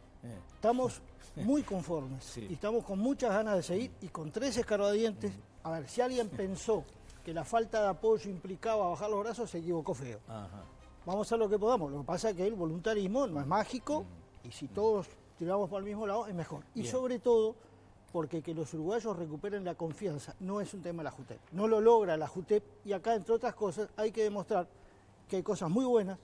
Estamos muy conformes. Sí. Y estamos con muchas ganas de seguir y con 3 escarbadientes. A ver, si alguien pensó que la falta de apoyo implicaba bajar los brazos, se equivocó feo. Ajá. Vamos a hacer lo que podamos. Lo que pasa es que el voluntarismo no es mágico y si todos tiramos por el mismo lado es mejor. Y sobre todo porque que los uruguayos recuperen la confianza no es un tema de la JUTEP. No lo logra la JUTEP y acá, entre otras cosas, hay que demostrar que hay cosas muy buenas,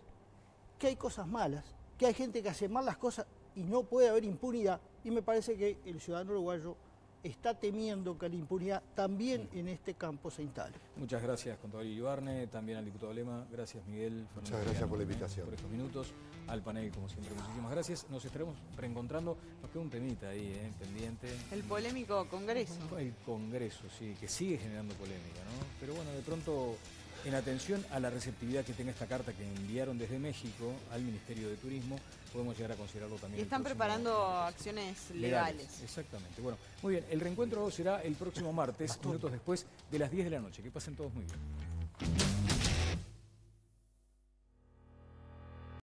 que hay cosas malas, que hay gente que hace mal las cosas y no puede haber impunidad. Y me parece que el ciudadano uruguayo está temiendo que la impunidad también en este campo se instale. Muchas gracias, contador Iribarne, también al diputado Lema. Gracias, Miguel. Muchas gracias por la invitación. Por estos minutos. Al panel, como siempre, muchísimas gracias. Nos estaremos reencontrando. Nos queda un temita ahí, pendiente. El polémico Congreso. El Congreso, sí, que sigue generando polémica, ¿no? Pero bueno, de pronto, en atención a la receptividad que tenga esta carta que enviaron desde México al Ministerio de Turismo, podemos llegar a considerarlo también. Y están preparando acciones legales. Exactamente. Bueno, muy bien. El reencuentro será el próximo martes, minutos después de las 10 de la noche. Que pasen todos muy bien.